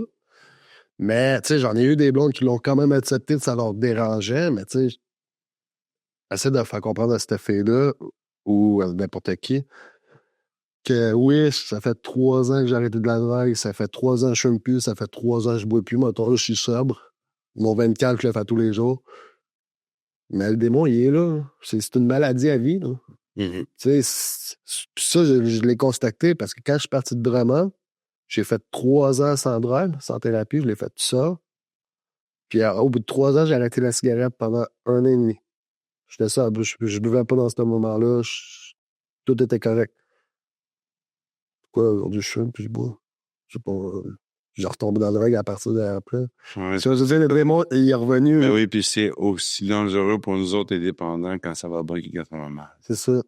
Mais, tu sais, j'en ai eu des blondes qui l'ont quand même accepté, ça leur dérangeait, mais tu sais, essaie de faire comprendre à cette fille-là ou à n'importe qui que oui, ça fait 3 ans que j'ai arrêté de la drogue, ça fait 3 ans que je fume plus, ça fait 3 ans que je bois plus, maintenant là, je suis sobre. Mon 24, je le fais tous les jours. Mais le démon, il est là. C'est une maladie à vie, là. Tu sais, ça, je l'ai constaté parce que quand je suis parti de Drummond, j'ai fait 3 ans sans drogue, sans thérapie, je l'ai fait tout ça. Puis au bout de 3 ans, j'ai arrêté la cigarette pendant 1 an et demi. J'étais ça, je buvais pas dans ce moment-là, tout était correct. Pourquoi aujourd'hui je fume puis je bois? Je sais pas, j'ai retombé dans le drogue à partir d'après. Ouais. Tu vois, je veux dire, le démon, il est revenu. Mais oui, puis c'est aussi dangereux pour nous autres, les dépendants, quand ça va bien que quand ça va mal. C'est ça.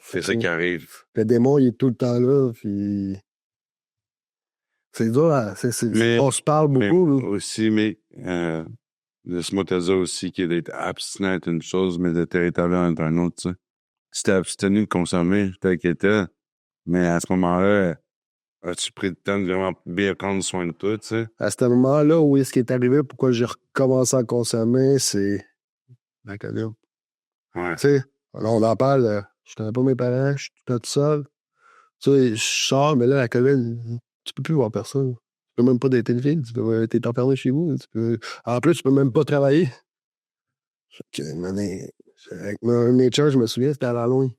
C'est ça qui arrive. Le démon, il est tout le temps là, puis... C'est dur, hein? Mais- On se parle beaucoup, Mais là. aussi, mais laisse-moi te dire aussi que d'être abstinent est une chose, mais d'être rétabli est un autre, tu sais. Si t'es abstenu de consommer, je t'inquiétais, mais à ce moment-là, as-tu pris le temps de vraiment bien prendre soin de toi, tu sais? À ce moment-là, oui, ce qui est arrivé, pourquoi j'ai recommencé à consommer, c'est l'alcool. Ouais. Tu sais, là, on en parle, je connais pas mes parents, je suis tout seul. Tu sais, je sors, mais là, l'alcool, tu peux plus voir personne. Tu peux même pas dater une fille, t'es enfermé chez vous. En plus, tu peux même pas travailler. Fait que, avec un nature, je me souviens, c'était à l'Halloween.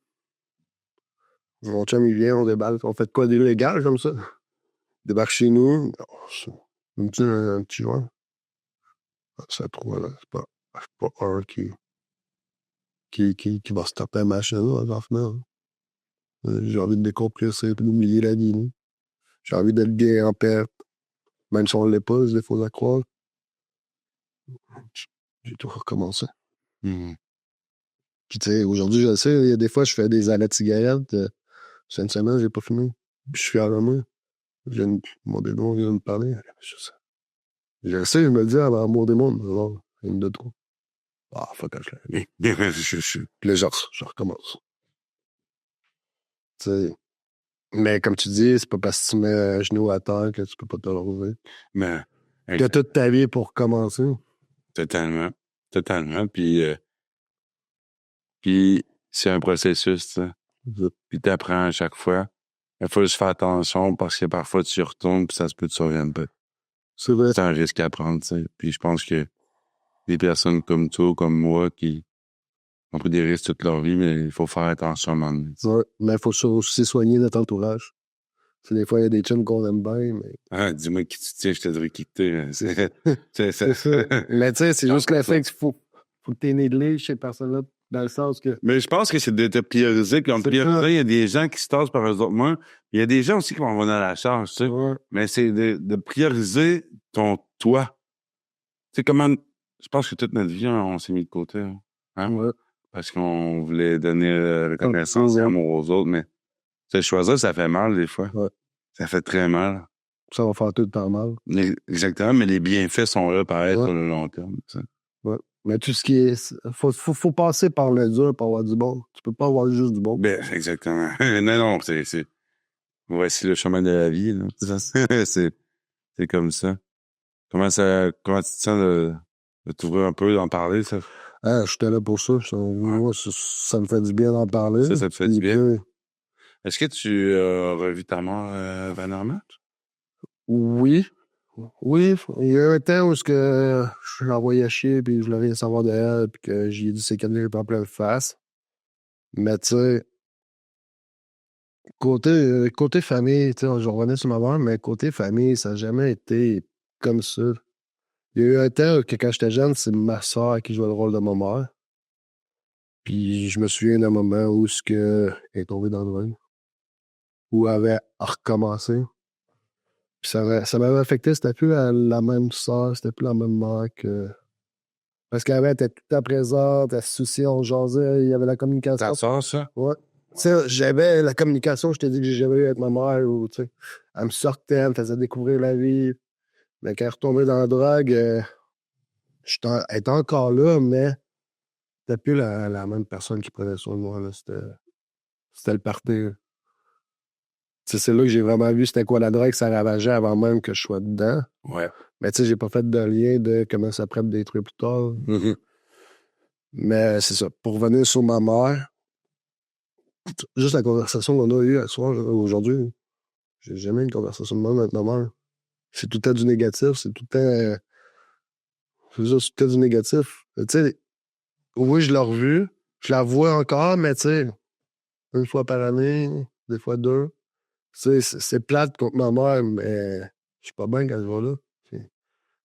Mon chum, il vient, on débarque. On fait quoi d'illégal comme ça? Il débarque chez nous. Un petit joueur. C'est trois, là. C'est pas un qui va se taper la machine, là, en finale. J'ai envie de décompresser et d'oublier la vie, là. J'ai envie d'être bien en paix. Même si on ne l'est pas, il faut la croire. J'ai tout recommencé. Mhm. Puis, tu sais, aujourd'hui, je le sais, il y a des fois, je fais des arrêts de cigarette. C'est une semaine, j'ai pas fumé. Puis, je suis fier de moi. Mon démon vient de me parler. Je le sais, je me le dis avant mon démon. Alors, une de trop. Ah, fuck, je l'ai. Puis là, je recommence. Tu sais. Mais comme tu dis, c'est pas parce que tu mets un genou à terre que tu peux pas te relever. Mais, Tu as toute ta vie pour recommencer. totalement. Totalement. Puis c'est un processus, tu sais. Puis t'apprends à chaque fois. Il faut juste faire attention parce que parfois tu y retournes puis ça se peut que tu reviennes pas. C'est vrai. C'est un risque à prendre, tu sais. Puis je pense que des personnes comme toi, comme moi, qui ont pris des risques toute leur vie, mais il faut faire attention à un moment donné. Ouais, mais il faut aussi soigner notre entourage. Tu sais, des fois, il y a des chums qu'on aime bien, mais... Ah, dis-moi qui tu tiens, je te dirais qui que t'es. C'est ça. Mais tu sais, c'est juste le fait qu'il faut que tu aies né de chez ces personnes-là, dans le sens que... Mais je pense que c'est de te prioriser. Puis en C'est priorité, ça. il y a des gens qui se tassent par eux autres mains. Il y a des gens aussi qui vont venir à la charge, tu sais. Ouais. Mais c'est de prioriser ton toi. Tu sais, comment... Je pense que toute notre vie, on s'est mis de côté. Hein? Ouais. Parce qu'on voulait donner reconnaissance et amour aux autres, mais tu sais, choisir, ça fait mal des fois. Ouais. Ça fait très mal. Ça va faire tout le temps mal. Exactement, mais les bienfaits sont là, pareil, Ouais. sur le long terme. Tu sais. Ouais. Mais tout ce qui est... Faut passer par le dur pour avoir du bon. Tu peux pas avoir juste du bon. Ben, exactement. Non, c'est... Voici le chemin de la vie, là. C'est comme ça. Comment tu te sens de t'ouvrir un peu, d'en parler, ça? Ah, j'étais là pour ça. Moi, ça me fait du bien d'en parler. Ça te fait du bien? Puis, Est-ce que tu as revu ta mère, Van oui. Oui, il y a un temps où je l'envoyais chier, puis je voulais rien savoir de elle, puis que j'ai dit c'est qu'elle pas plein de face. Mais tu sais, côté famille, tu sais, je revenais sur ma mère, mais côté famille, ça n'a jamais été comme ça. Il y a eu un temps que quand j'étais jeune, c'est ma soeur qui jouait le rôle de ma mère. Puis je me souviens d'un moment où elle est tombée dans le drogue, où elle avait recommencé. Puis ça m'avait affecté, c'était plus la même soeur, c'était plus la même mère que. Parce qu'avant, elle était tout le temps présente, elle se souciait, on jasait, il y avait la communication. Ta soeur, ça? Ouais. Tu sais, j'avais la communication, je t'ai dit que j'ai jamais eu avec ma mère, ou, tu sais, elle me sortait, elle me faisait découvrir la vie. Mais quand elle est retombée dans la drogue, elle était encore là, mais c'était plus la même personne qui prenait soin de moi, là. C'était le party, là. Tu sais, c'est là que j'ai vraiment vu c'était quoi la drogue, ça ravageait avant même que je sois dedans. Ouais. Mais tu sais, j'ai pas fait de lien de comment ça pourrait me détruire plus tard. Mm-hmm. Mais c'est ça. Pour revenir sur ma mère, juste la conversation qu'on a eue aujourd'hui, j'ai jamais eu une conversation de même avec ma mère. C'est tout le temps du négatif, c'est tout le temps. C'est juste tout le temps du négatif. Tu sais, oui, je l'ai revue, je la vois encore, mais tu sais, une fois par année, des fois deux. Tu sais, c'est plate contre ma mère, mais je suis pas bien quand je vais là. Tu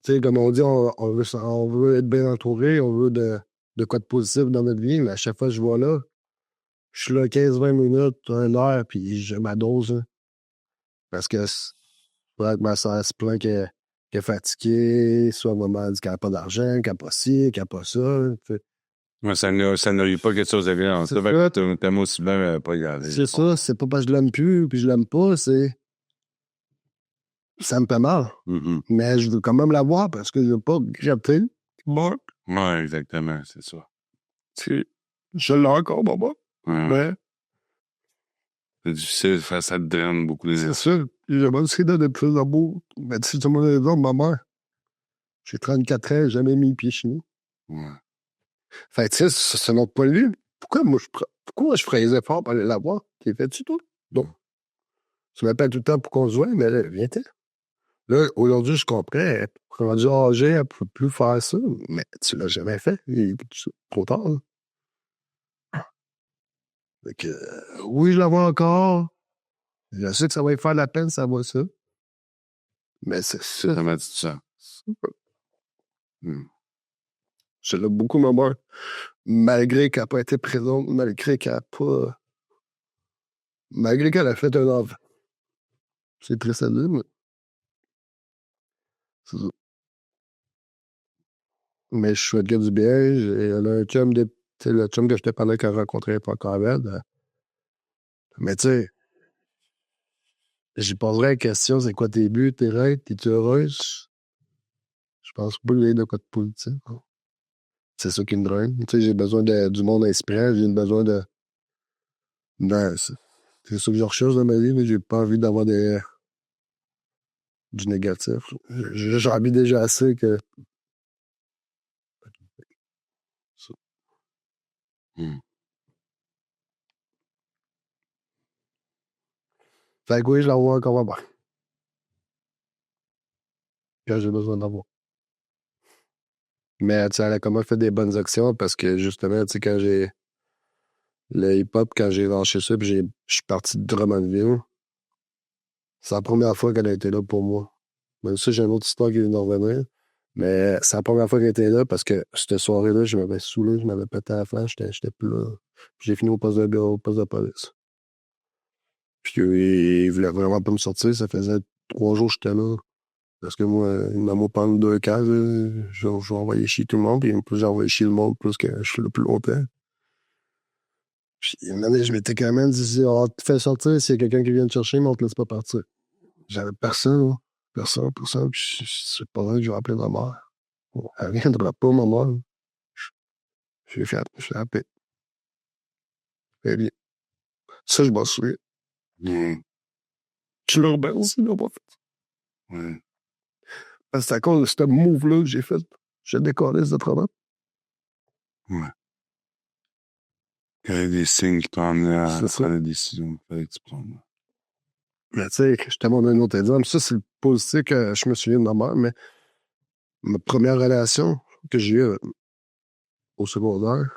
sais, comme on dit, on veut être bien entouré, on veut de quoi de positif dans notre vie, mais à chaque fois que je vais là, je suis là 15-20 minutes, une heure, puis j'ai ma dose, hein. Parce que soit que ma soeur se plaint qu'elle est fatiguée, soit maman dit qu'elle n'a pas d'argent, qu'elle n'a pas ci, qu'elle n'a pas ça. Tu sais. Ouais, ça n'arrive pas quelque chose de bien. C'est Ça fait ça. que t'aimes aussi bien pas regarder. C'est ça, c'est pas parce que je l'aime plus, puis je l'aime pas, c'est. Ça me fait mal. Mm-hmm. Mais je veux quand même la voir parce que je veux pas regretter. Bon. Ouais, exactement, c'est ça. Je l'ai encore, maman. Ouais. Mais C'est difficile, ça te draine beaucoup les c'est sûr, j'aimerais aussi donner plus d'amour. Mais si tu me donnes, ma mère, j'ai 34 ans, j'ai jamais mis le pied chez nous. Ouais. Fait tu sais, c'est notre point de vue. Pourquoi je ferais les efforts pour aller la voir? T'es fait-tu, toi? Donc, tu m'appelles tout le temps pour qu'on se voit, mais là, viens-t'en. Là, aujourd'hui, je comprends. Elle est rendue âgée, elle ne peut plus faire ça, mais tu l'as jamais fait. Trop tard, là. Fait que, oui, je la vois encore. Je sais que ça va lui faire la peine, ça va ça. Mais c'est ça. Ça m'a dit ça. Mm. Je l'aime beaucoup, ma mère. Malgré qu'elle n'a pas été présente, malgré qu'elle a fait un enfant. C'est triste à dire, mais c'est ça. Mais je souhaite qu'elle du bien. Elle a un chum, le chum que je t'ai parlé qu'elle a rencontré pas encore avec elle. Mais tu sais, j'y poserais la question, c'est quoi tes buts, tes rêves, t'es-tu heureuse? Je pense pas qu'il y ait de quoi de politique. Hein. C'est ça qui me draine. Tu sais, j'ai besoin du monde inspirant, j'ai besoin de... c'est ça que je recherche dans ma vie, mais j'ai pas envie d'avoir du négatif. J'en envie déjà assez que... Ça. Fait que oui, je l'envoie encore ma mère. Quand j'ai besoin d'avoir. Mais tu sais, elle a quand même fait des bonnes actions parce que justement, tu sais, quand j'ai le hip-hop, quand j'ai lâché ça, puis je suis parti de Drummondville, c'est la première fois qu'elle a été là pour moi. Même ça, j'ai une autre histoire qui vient de revenir. Mais c'est la première fois qu'elle était là parce que cette soirée-là, je m'avais saoulé, je m'avais pété à la flamme, j'étais plus là. Puis j'ai fini au poste de police. Puis il voulait vraiment pas me sortir, ça faisait 3 jours que j'étais là. Parce que moi, il m'a pendant 2 cases, j'ai envoyé chier tout le monde, puis plus j'ai envoyé chier le monde, plus que je suis là plus longtemps. Puis une année, je m'étais quand même dit, oh, te fais sortir, s'il y a quelqu'un qui vient te chercher, mais on te laisse pas partir. J'avais personne, là. Personne. Puis c'est pas vrai que je vais appeler ma mère. Bon, elle viendra pas, ma mère. Je l'ai appelé. Elle vient. Ça, je m'en souviens. Tu le rebelles aussi, là, pas fait. Ouais. Parce que c'est à cause de ce move-là que j'ai fait. J'ai décollé de travail. Ouais. Il y avait des signes qui t'ont amené à prendre la décision qu'il fallait que tu prennes. Mais tu sais, je te montre un autre exemple. Ça, c'est le positif que je me souviens de ma mère, mais ma première relation que j'ai eue au secondaire,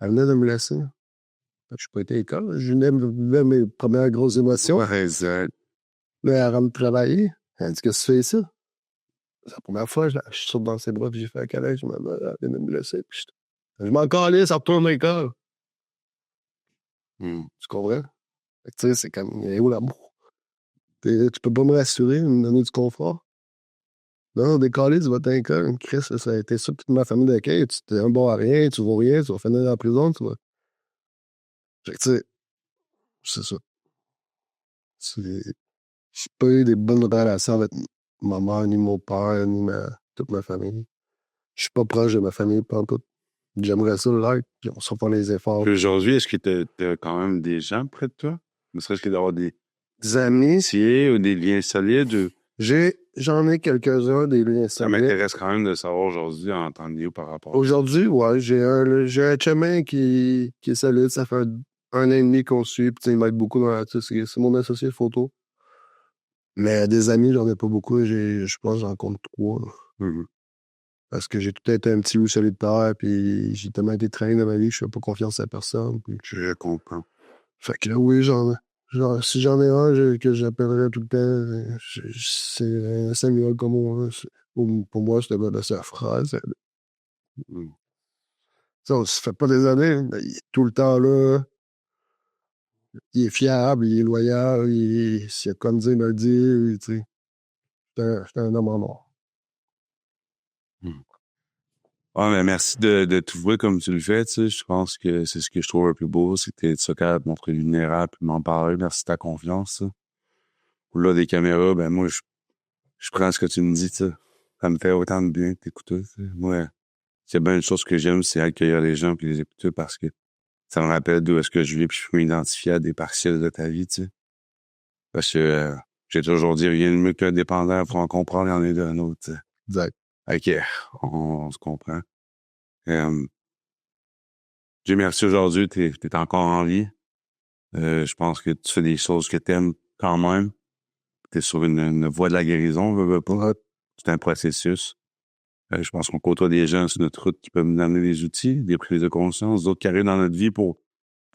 elle venait de me laisser. Je suis pas été à l'école. Je venais de vivre mes premières grosses émotions. Ouais, exact. Là, elle rentre travailler. Elle dit, qu'est-ce que tu fais ici? C'est la première fois, je saute dans ses bras, puis j'ai fait un câlin. Je elle vient de me laisser. Puis je m'en calais, ça retourne à l'école. Tu comprends? Fait que, tu sais, c'est comme, il est où l'amour? Tu peux pas me rassurer, me donner du confort? Non, décoller, tu vas à l'école. Chris, ça a été ça toute ma famille d'accueil. Tu t'es un bon à rien, tu vaux rien, tu vas finir en prison, tu vois. Fait que, tu sais, c'est ça. J'ai pas eu des bonnes relations avec ma mère, ni mon père, ni toute ma famille. Je suis pas proche de ma famille, pas en tout. J'aimerais ça l'être, puis on se fait les efforts. Puis aujourd'hui, est-ce que t'as quand même des gens près de toi? Ne serait-ce que d'avoir des amis. Ou des liens solides? J'en ai quelques-uns, des liens solides. Ça m'intéresse quand même de savoir aujourd'hui, entendez-vous par rapport à ça? Aujourd'hui, ouais, j'ai un chemin qui est solide. Ça fait un an et demi qu'on suit, puis il m'aide beaucoup dans c'est mon associé de photo. Mais des amis, j'en ai pas beaucoup. Je pense que j'en compte 3. Parce que j'ai tout été un petit loup solitaire, puis j'ai tellement été traîné dans ma vie, je fais pas confiance à personne. Puis... Je comprends. Fait que là, oui, si j'en ai un que j'appellerais tout le temps, c'est un Samuel comme moi. Pour moi, c'était de sa phrase. Ça se fait pas des années, mais il est tout le temps là. Il est fiable, il est loyal, s'il y a comme dire, il me le dit. Tu sais. C'est un homme en or. Ouais, mais merci de t'ouvrir comme tu le fais, tu sais. Je pense que c'est ce que je trouve le plus beau, c'est que t'es capable de montrer vulnérable et m'en parler. Merci de ta confiance, ça. Là, des caméras, ben moi, je prends ce que tu me dis, tu sais. Ça me fait autant de bien de t'écouter, tu sais. Moi, c'est bien une chose que j'aime, c'est accueillir les gens puis les écouter parce que ça me rappelle d'où est-ce que je vis puis je peux m'identifier à des partiels de ta vie, tu sais. Parce que j'ai toujours dit rien de mieux qu'un dépendant pour en comprendre, il y en a d'un autre, tu sais. Exact. OK, on se comprend. Dieu merci, aujourd'hui, t'es encore en vie. Je pense que tu fais des choses que t'aimes quand même. T'es sur une voie de la guérison, veux pas. C'est un processus. Je pense qu'on côtoie des gens sur notre route qui peuvent nous donner des outils, des prises de conscience, d'autres qui arrivent dans notre vie pour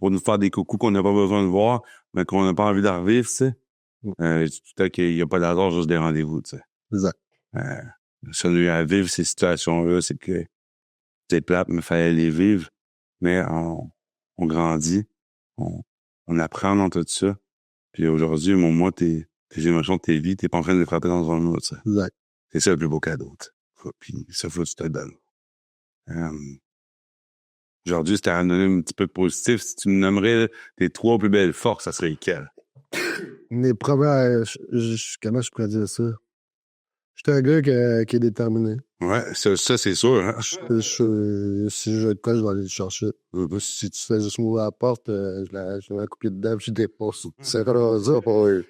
nous faire des coucous qu'on n'a pas besoin de voir, mais qu'on n'a pas envie de revivre, tu sais. Tout à qu'il n'y a pas d'hasard, juste des rendez-vous, tu sais. Exact. Celui à vivre ces situations-là, c'est que c'était plate, mais il fallait les vivre. Mais on grandit, on apprend dans tout ça. Puis aujourd'hui, moi, tes émotions, tes vies, t'es pas en train de les frapper dans un autre. Ça. Exact. C'est ça le plus beau cadeau. Puis ça, faut que tu te le donnes. Aujourd'hui, si t'as donné un petit peu de positif, si tu me nommerais tes 3 plus belles forces, ça serait lesquelles? Mes premières... comment je pourrais dire ça? Je suis un gars qui est déterminé. Ouais, ça c'est sûr. Hein? Si je vais être prêt, je vais aller le chercher. Si tu fais juste m'ouvrir la porte, je vais couper dedans puis je dépose. C'est comme ça pour eux.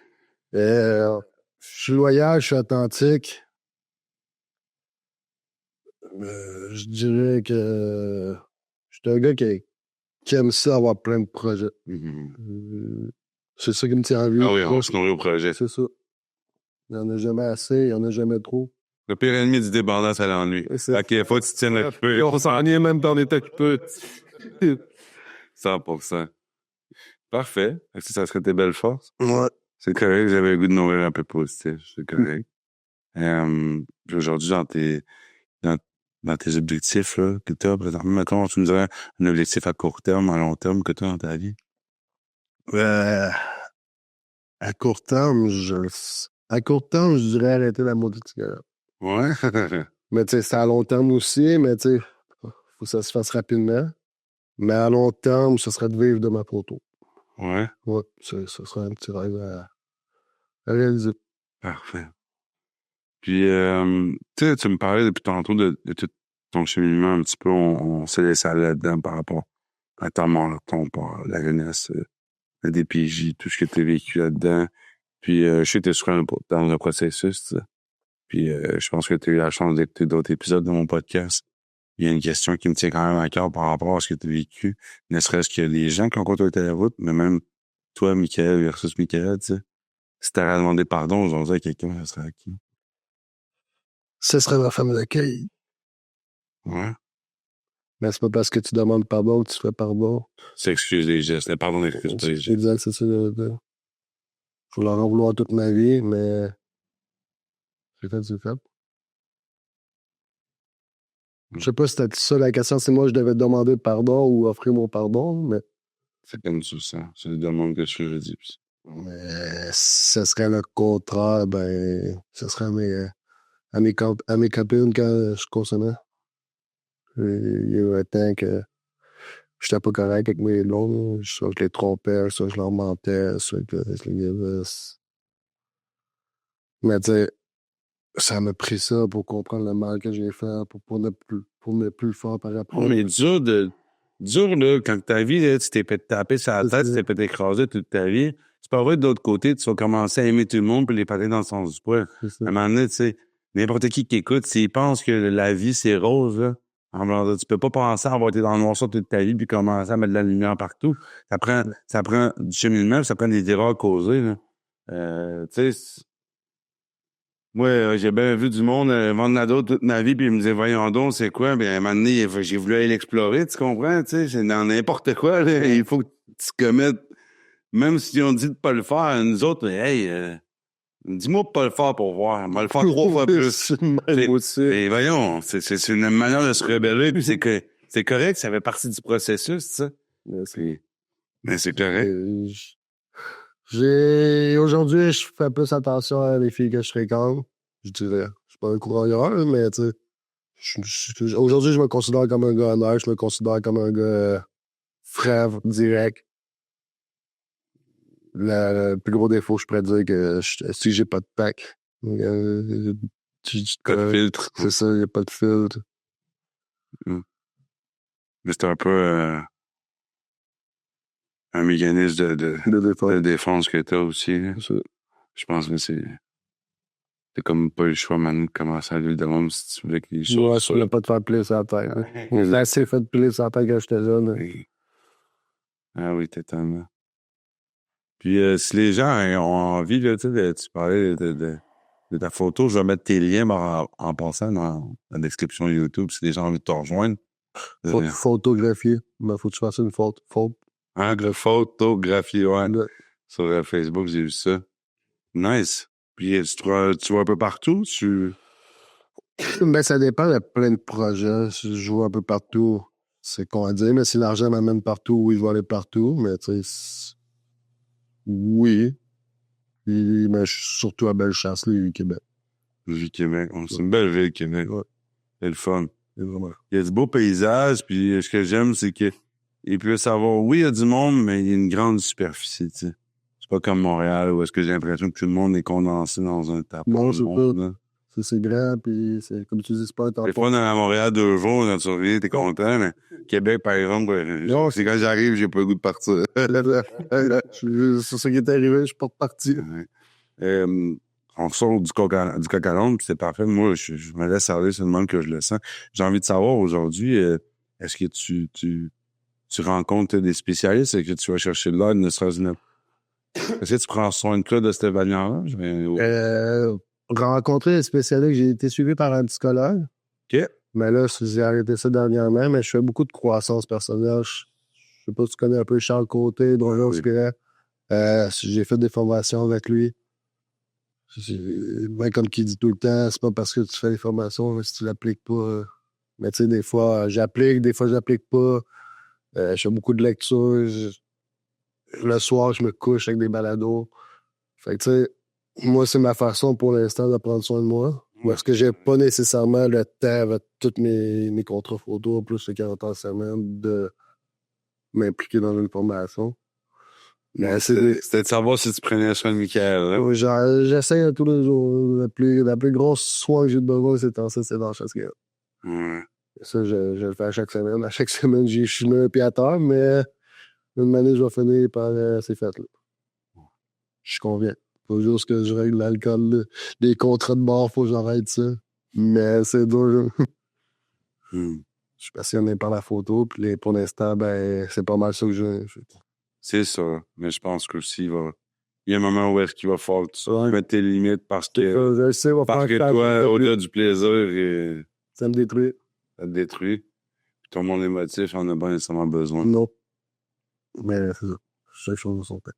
Je suis loyal, je suis authentique. Je dirais que je suis un gars qui aime ça avoir plein de projets. C'est ça qui me tient en vie. Ah oui, on se nourrit au projet. C'est ça. Il n'y en a jamais assez, il n'y en a jamais trop. Le pire ennemi du débordant, c'est l'ennui. OK, faut que tu tiennes occupé. On s'ennuie même quand on est occupé. 100%. Parfait. Est-ce que ça serait tes belles forces? Ouais. C'est correct, j'avais le goût de nourrir un peu positif. C'est correct. Puis aujourd'hui, dans tes objectifs là, que tu as présentement, mettons, tu nous dirais un objectif à court terme, à long terme que tu as dans ta vie? À court terme, je dirais arrêter la maudite cigarette. Ouais. Mais tu sais, c'est à long terme aussi, mais tu sais, faut que ça se fasse rapidement. Mais à long terme, ce serait de vivre de ma photo. Ouais. Ouais, ce serait un petit rêve à réaliser. Parfait. Puis, tu me parlais depuis tantôt de tout ton cheminement un petit peu. On s'est laissé aller là-dedans par rapport à ta marathon, par la jeunesse, la DPJ, tout ce que tu as vécu là-dedans. Puis, je sais que tu es dans le processus, tu sais. Puis, je pense que tu as eu la chance d'écouter d'autres épisodes de mon podcast. Il y a une question qui me tient quand même à cœur par rapport à ce que tu as vécu. Ne serait-ce que les gens qui ont côtoyé la route, mais même toi, Michael versus Michael, tu sais. Si t'avais demandé pardon aujourd'hui à quelqu'un, ça serait à qui? Ce serait ma femme d'accueil. Ouais. Mais c'est pas parce que tu demandes pardon que tu fais pardon. C'est excuse les gestes. Pardon d'excuse les gestes. Exact, c'est ça. Je leur en vouloir toute ma vie, mais j'ai fait. Je sais pas si c'était ça la question, c'est moi je devais demander pardon ou offrir mon pardon, mais... C'est comme ça. C'est le demande que je dis. Mais ce serait le contraire, ce serait à mes copines quand je consommais. Il y a eu un temps que j'étais pas correct avec mes blondes. Soit je les trompais, soit je leur mentais, soit que je les gavais. Mais tu sais, ça m'a pris ça pour comprendre le mal que j'ai fait, pour ne plus le faire par après. Oh, mais dur, là, quand ta vie, là, tu t'es fait taper sur la tête, tu t'es fait écraser toute ta vie. C'est pas vrai, de l'autre côté, tu vas commencer à aimer tout le monde puis les patiner dans le sens du poil. À un moment donné, tu sais, n'importe qui écoute, s'il pense que la vie, c'est rose, là, tu peux pas penser à avoir été dans le noir toute ta vie puis commencer à mettre de la lumière partout. Ça prend du cheminement, ça prend des erreurs causées, là. Tu sais, moi, j'ai bien vu du monde vendre la d'autres toute ma vie, puis il me disait, voyons donc, c'est quoi? Bien, à un moment donné, j'ai voulu aller l'explorer, tu comprends? Tu sais, c'est dans n'importe quoi, là. Il faut que tu commettes, même si on dit de pas le faire, nous autres, hey, dis-moi de pas le faire pour voir. On va le faire 3 fois plus. Et voyons, c'est une manière de se rebeller, puis c'est correct, ça fait partie du processus, tu sais. Mais c'est correct. Aujourd'hui, je fais plus attention à les filles que je fréquente. Je dirais. Je suis pas un coureur, mais tu sais. Aujourd'hui, je me considère comme un gars honnête, je me considère comme un gars franc, direct. Le plus gros défaut, je pourrais dire que si j'ai pas de pack. Pas de filtre. C'est ça, il n'y a pas de filtre. Mais c'est un peu un mécanisme de défense que t'as aussi. Je pense que c'est comme pas le choix maintenant de commencer à lui demander si tu voulais que les choses... Ouais, je voulais pas te faire plaisir sur la tête. Hein. J'ai assez fait plaisir sur la tête quand j'étais jeune. Oui. Ah oui, totalement. Puis si les gens ont envie, là, tu parlais de ta photo, je vais mettre tes liens en passant dans la description YouTube si les gens ont envie de te rejoindre. Photographier. Mais faut que tu fasses une faute. Photographier, ouais. Sur Facebook, j'ai vu ça. Nice. Puis tu vas un peu partout? Ben, ça dépend de plein de projets. Je joue un peu partout. C'est con à dire, mais si l'argent m'amène partout, oui, je vais aller partout. Mais tu sais, oui. Mais je suis surtout à Bellechasse, là, Québec. Vu Québec. C'est une belle ville, Québec. Ouais. C'est le fun. C'est vraiment. Il y a du beau paysage, puis ce que j'aime, c'est que il peut savoir, oui, il y a du monde, mais il y a une grande superficie, tu sais. C'est pas comme Montréal, où est-ce que j'ai l'impression que tout le monde est condensé dans un tapon. Non, c'est pas. C'est grand, puis c'est, comme tu dis, c'est pas un Des tampon. fois, on est à Montréal 2 jours, quand tu reviens, t'es content, mais Québec, par exemple, Non, c'est quand j'arrive, j'ai pas le goût de partir. C'est ça qui est arrivé, je suis pas reparti. Ouais. On sort du coq à l'âne, puis c'est parfait. Moi, je me laisse aller, c'est le même que je le sens. J'ai envie de savoir aujourd'hui, est-ce que tu rencontres des spécialistes et que tu vas chercher de l'aide, ne serait-ce que... Est-ce que tu prends soin de toi de cette manière-là? Rencontrer un spécialiste, j'ai été suivi par un psychologue. OK. Mais là, j'ai arrêté ça dernièrement, mais je fais beaucoup de croissance personnelle. Je sais pas si tu connais un peu Charles Côté, Donjon Oui. Inspirant. J'ai fait des formations avec lui. Ben, comme qu'il dit tout le temps, c'est pas parce que tu fais les formations, mais si tu l'appliques pas. Mais tu sais, des fois, j'applique, des fois, j'applique pas. Je fais beaucoup de lectures. Le soir, je me couche avec des balados. Fait que, tu sais, moi, c'est ma façon pour l'instant de prendre soin de moi. Parce que j'ai pas nécessairement le temps avec tous mes contrats photos, plus les 40 heures semaine, de m'impliquer dans une formation. Mais C'était de savoir si tu prenais soin de Michael. Hein? J'essaie tous les jours. La plus grosse soin que j'ai de besoin ces temps-ci, c'est dans la chasse. Ouais. Ça, je le fais à chaque semaine. À chaque semaine, je suis mis un pied à terre, mais une année, je vais finir par ces fêtes-là. Je conviens. Faut juste que je règle l'alcool, là. Les contrats de bord, faut que j'arrête ça. Mais c'est dur. Je suis passionné par la photo, puis pour l'instant, ben, c'est pas mal ça que je fais. C'est ça. Mais je pense qu'aussi, il y a un moment où est-ce qu'il va falloir que tu mettre tes limites parce que Je sais, va parce que faire toi, au-delà du plaisir, ça me détruit. ça te détruit. Puis ton monde émotif en a pas nécessairement besoin. Non. Mais c'est ça. Chaque chose de son temps.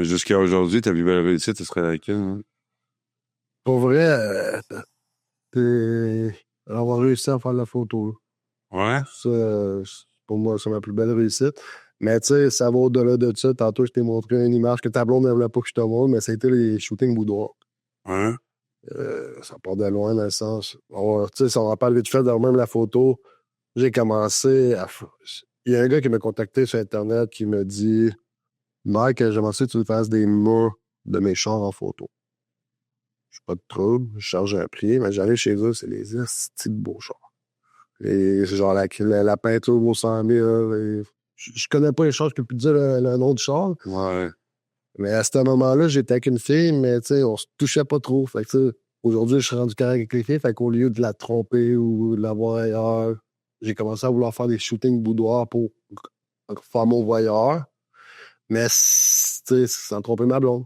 Jusqu'à aujourd'hui, ta plus belle réussite, ce serait laquelle? Hein? Pour vrai, avoir réussi à faire la photo, là. Ouais? Ça, pour moi, c'est ma plus belle réussite. Mais tu sais, ça va au-delà de ça. Tantôt, je t'ai montré une image que ta blonde ne voulait pas que je te montre, mais ça a été les shootings boudoirs. Ouais? Ça part de loin dans le sens. Tu sais, si on en parle vite fait, dans même la photo, j'ai commencé à. Il y a un gars qui m'a contacté sur Internet qui me dit Mike, j'aimerais ça que tu me fasses des murs de mes chars en photo. Je pas de trouble, je charge un prix, mais j'arrive chez eux, c'est les estis de beaux chars. Et c'est genre la peinture vaut 100 000. Je connais pas les chars, je peux plus te dire le nom du char. Ouais. Mais à ce moment-là, j'étais avec une fille, mais tu sais, on se touchait pas trop. Fait que tu sais, aujourd'hui, je suis rendu correct avec les filles. Fait qu'au lieu de la tromper ou de la voir ailleurs, j'ai commencé à vouloir faire des shootings boudoirs pour faire mon voyeur. Mais tu sais, sans tromper ma blonde.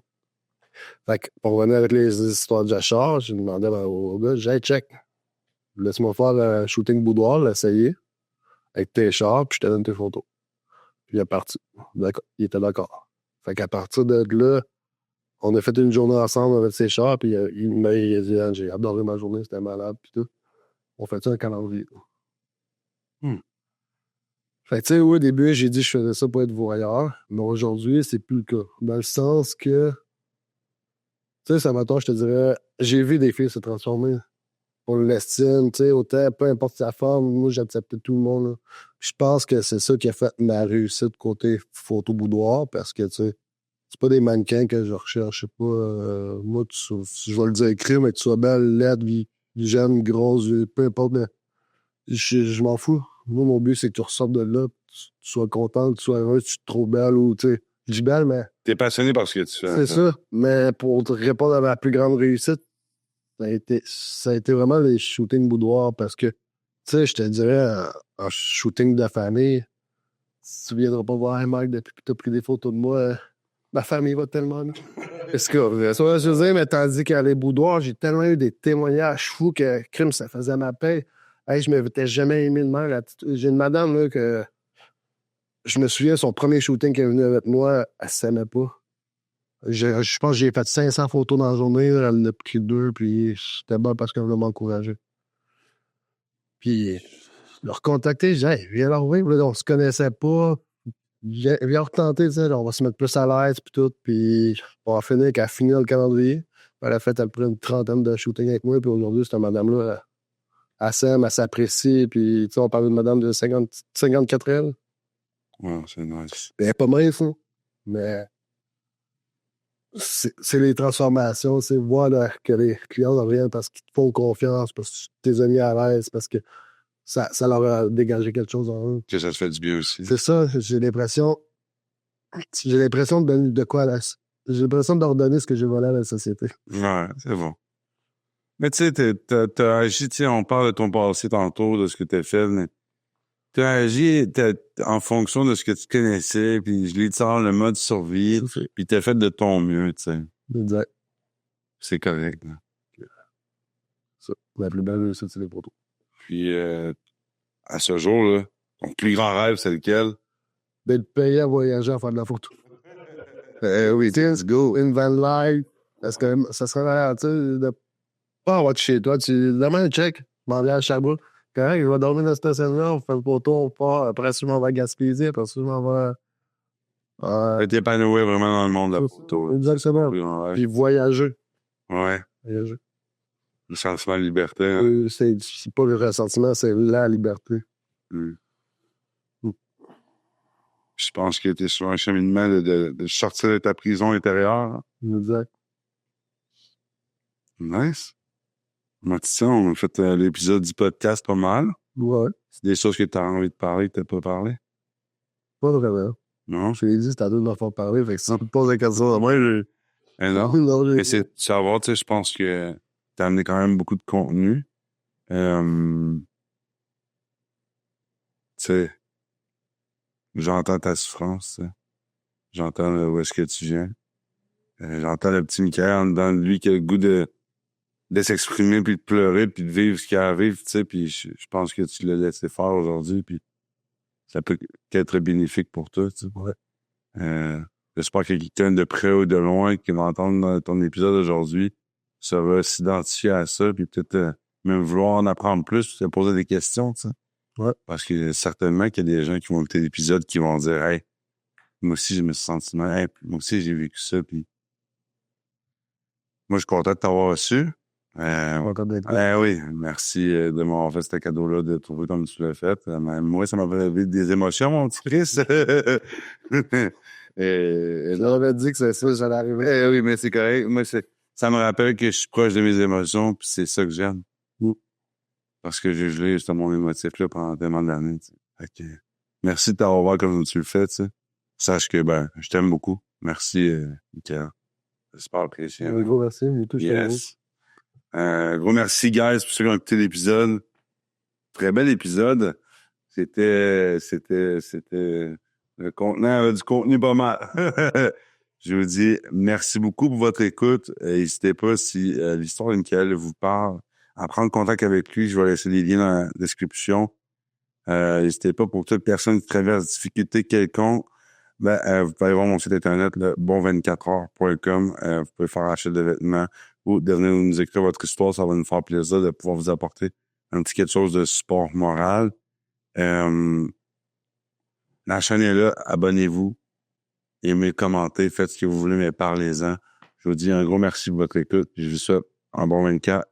Fait que pour revenir avec les histoires de char, j'ai demandé au gars, j'ai check. Laisse-moi faire un shooting boudoir, l'essayer, avec tes chars, puis je te donne tes photos. Puis il est parti. D'accord. Il était d'accord. Fait qu'à partir de là, on a fait une journée ensemble avec ses chars, puis il m'a dit, ah, j'ai adoré ma journée, c'était malade, puis tout. On fait ça un calendrier. Fait que tu sais, au début, j'ai dit que je faisais ça pour être voyeur, mais aujourd'hui, c'est plus le cas. Dans le sens que, tu sais, ça m'attend, je te dirais, j'ai vu des filles se transformer pour l'estime, tu sais, autant, peu importe sa forme, moi, j'acceptais tout le monde, là. Je pense que c'est ça qui a fait ma réussite côté photo boudoir, parce que, tu sais, c'est pas des mannequins que je recherche, je sais pas, moi, je vais le dire écrit, mais que tu sois belle, laide, jeune, grosse, peu importe, mais je m'en fous. Moi, mon but, c'est que tu ressortes de là, tu sois content, que tu sois heureux, que tu te trouves belle ou, tu sais, je dis belle, mais... T'es passionné par ce que tu fais. C'est ça. Mais pour te répondre à ma plus grande réussite, ça a été vraiment les shootings boudoirs parce que, tu sais, je te dirais, en shooting de famille, si tu viendras pas voir un Mike depuis que tu as pris des photos de moi, ma famille va tellement mieux. Est-ce que, ça, je veux dire, mais tandis qu'à les boudoirs, j'ai tellement eu des témoignages fous que crime, ça faisait ma paix. Hey, je m'étais jamais aimé de même. J'ai une madame là, que je me souviens, son premier shooting qu'elle est venue avec moi, elle s'aimait pas. Je pense que j'ai fait 500 photos dans la journée, elle en a pris 2, puis c'était bon parce qu'elle voulait m'encourager. Puis, leur contacter, j'ai dit, hey, viens leur voir, là, on se connaissait pas. Viens retenter, tu sais, on va se mettre plus à l'aise, puis tout. Puis, on va finir qu'elle a fini le calendrier. Puis elle a fait à peu près une trentaine de shootings avec moi. Puis aujourd'hui, cette madame-là, elle s'aime, elle s'apprécie. Puis, tu sais, on parle d'une madame de 54 ans. Ouais, c'est nice. Puis elle n'est pas mince, hein. Mais c'est les transformations, c'est voir là, que les clients reviennent parce qu'ils te font confiance, parce que tu t'es mis à l'aise, parce que ça leur a dégagé quelque chose en eux. Que ça te fait du bien aussi. C'est ça, j'ai l'impression de donner de quoi à la... J'ai l'impression de leur donner ce que j'ai volé à la société. Ouais, c'est bon. Mais tu sais, t'as agi, tu sais, on parle de ton passé tantôt, de ce que t'as fait, mais t'as agi en fonction de ce que tu connaissais, puis je l'ai dit dans le mode survie, puis t'as fait de ton mieux, tu sais. Exact. C'est correct, là. Ça, la plus belle réussite, c'est les photos. Puis, à ce jour-là, ton plus grand rêve, c'est lequel? D'être payé à voyager, à faire de la photo. Oui, let's go. Une van life, parce que ça serait malade, tu sais, de pas avoir de chez toi. Tu demain, check, m'en viens à Sherbrooke. Correct, je vais dormir dans cette scène-là, on fait le photo, on part. Après, ça, on va à Gaspésie, après, ça, on va... T'es épanoui vraiment dans le monde de la photo. Exactement. Ouais. Puis voyager. Ouais. Voyager. Le sentiment de liberté. Hein? C'est pas le ressentiment, c'est la liberté. Je pense que t'es sur un cheminement de sortir de ta prison intérieure. Exact. Nice. Mathis, on a fait l'épisode du podcast pas mal. Ouais. C'est des choses que t'as envie de parler que t'as pas parlé? Pas vraiment. Non? Je l'ai dit, c'est à deux de leur faire parler. Fait que si tu me poses la question, moi, j'ai... Non? Non, Mais c'est de savoir, tu sais, je pense que t'as amené quand même beaucoup de contenu. Tu sais, j'entends ta souffrance, tu sais. J'entends où est-ce que tu viens. J'entends le petit Michael en dedans de lui qui a le goût de s'exprimer, puis de pleurer, puis de vivre ce qui arrive, tu sais, puis je pense que tu l'as laissé faire aujourd'hui, puis ça peut qu'être bénéfique pour toi, tu sais. Ouais. J'espère que quelqu'un de près ou de loin qui va entendre ton épisode aujourd'hui, ça va s'identifier à ça, puis peut-être même vouloir en apprendre plus, se poser des questions, tu sais. Ouais. Parce que certainement qu'il y a des gens qui vont écouter l'épisode qui vont dire « Hey, moi aussi, j'ai mes sentiments. Hey, moi aussi, j'ai vécu ça. » Puis moi, je suis content de t'avoir reçu. Oui, merci de m'avoir fait ce cadeau-là, de trouver comme tu l'as fait. Même moi, ça m'a fait des émotions, mon petit Chris. J'aurais dit que c'est ça, j'allais arriver. Oui, mais c'est correct. Moi, ça me rappelle que je suis proche de mes émotions, puis c'est ça que j'aime. Parce que j'ai gelé justement mon émotif là pendant tellement d'années. Fait que, merci de t'avoir ouvert comme tu le fais, tu sais. Sache que, je t'aime beaucoup. Merci, Michael. J'espère apprécier. Un gros merci, mais tout, yes. Gros merci, guys, pour ceux qui ont écouté l'épisode. Très bel épisode. C'était le contenant avait du contenu pas mal. Je vous dis merci beaucoup pour votre écoute. N'hésitez pas si l'histoire de Michael vous parle à prendre contact avec lui. Je vais laisser les liens dans la description. N'hésitez pas pour toute personne qui traverse difficulté quelconque. Vous pouvez aller voir mon site internet, le bon24heures.com. Vous pouvez faire achat de vêtements ou de venir nous écrire votre histoire. Ça va nous faire plaisir de pouvoir vous apporter un petit quelque chose de support moral. La chaîne est là. Abonnez-vous. Aimez, commentez, faites ce que vous voulez, mais parlez-en. Je vous dis un gros merci pour votre écoute. Je vous souhaite un bon 24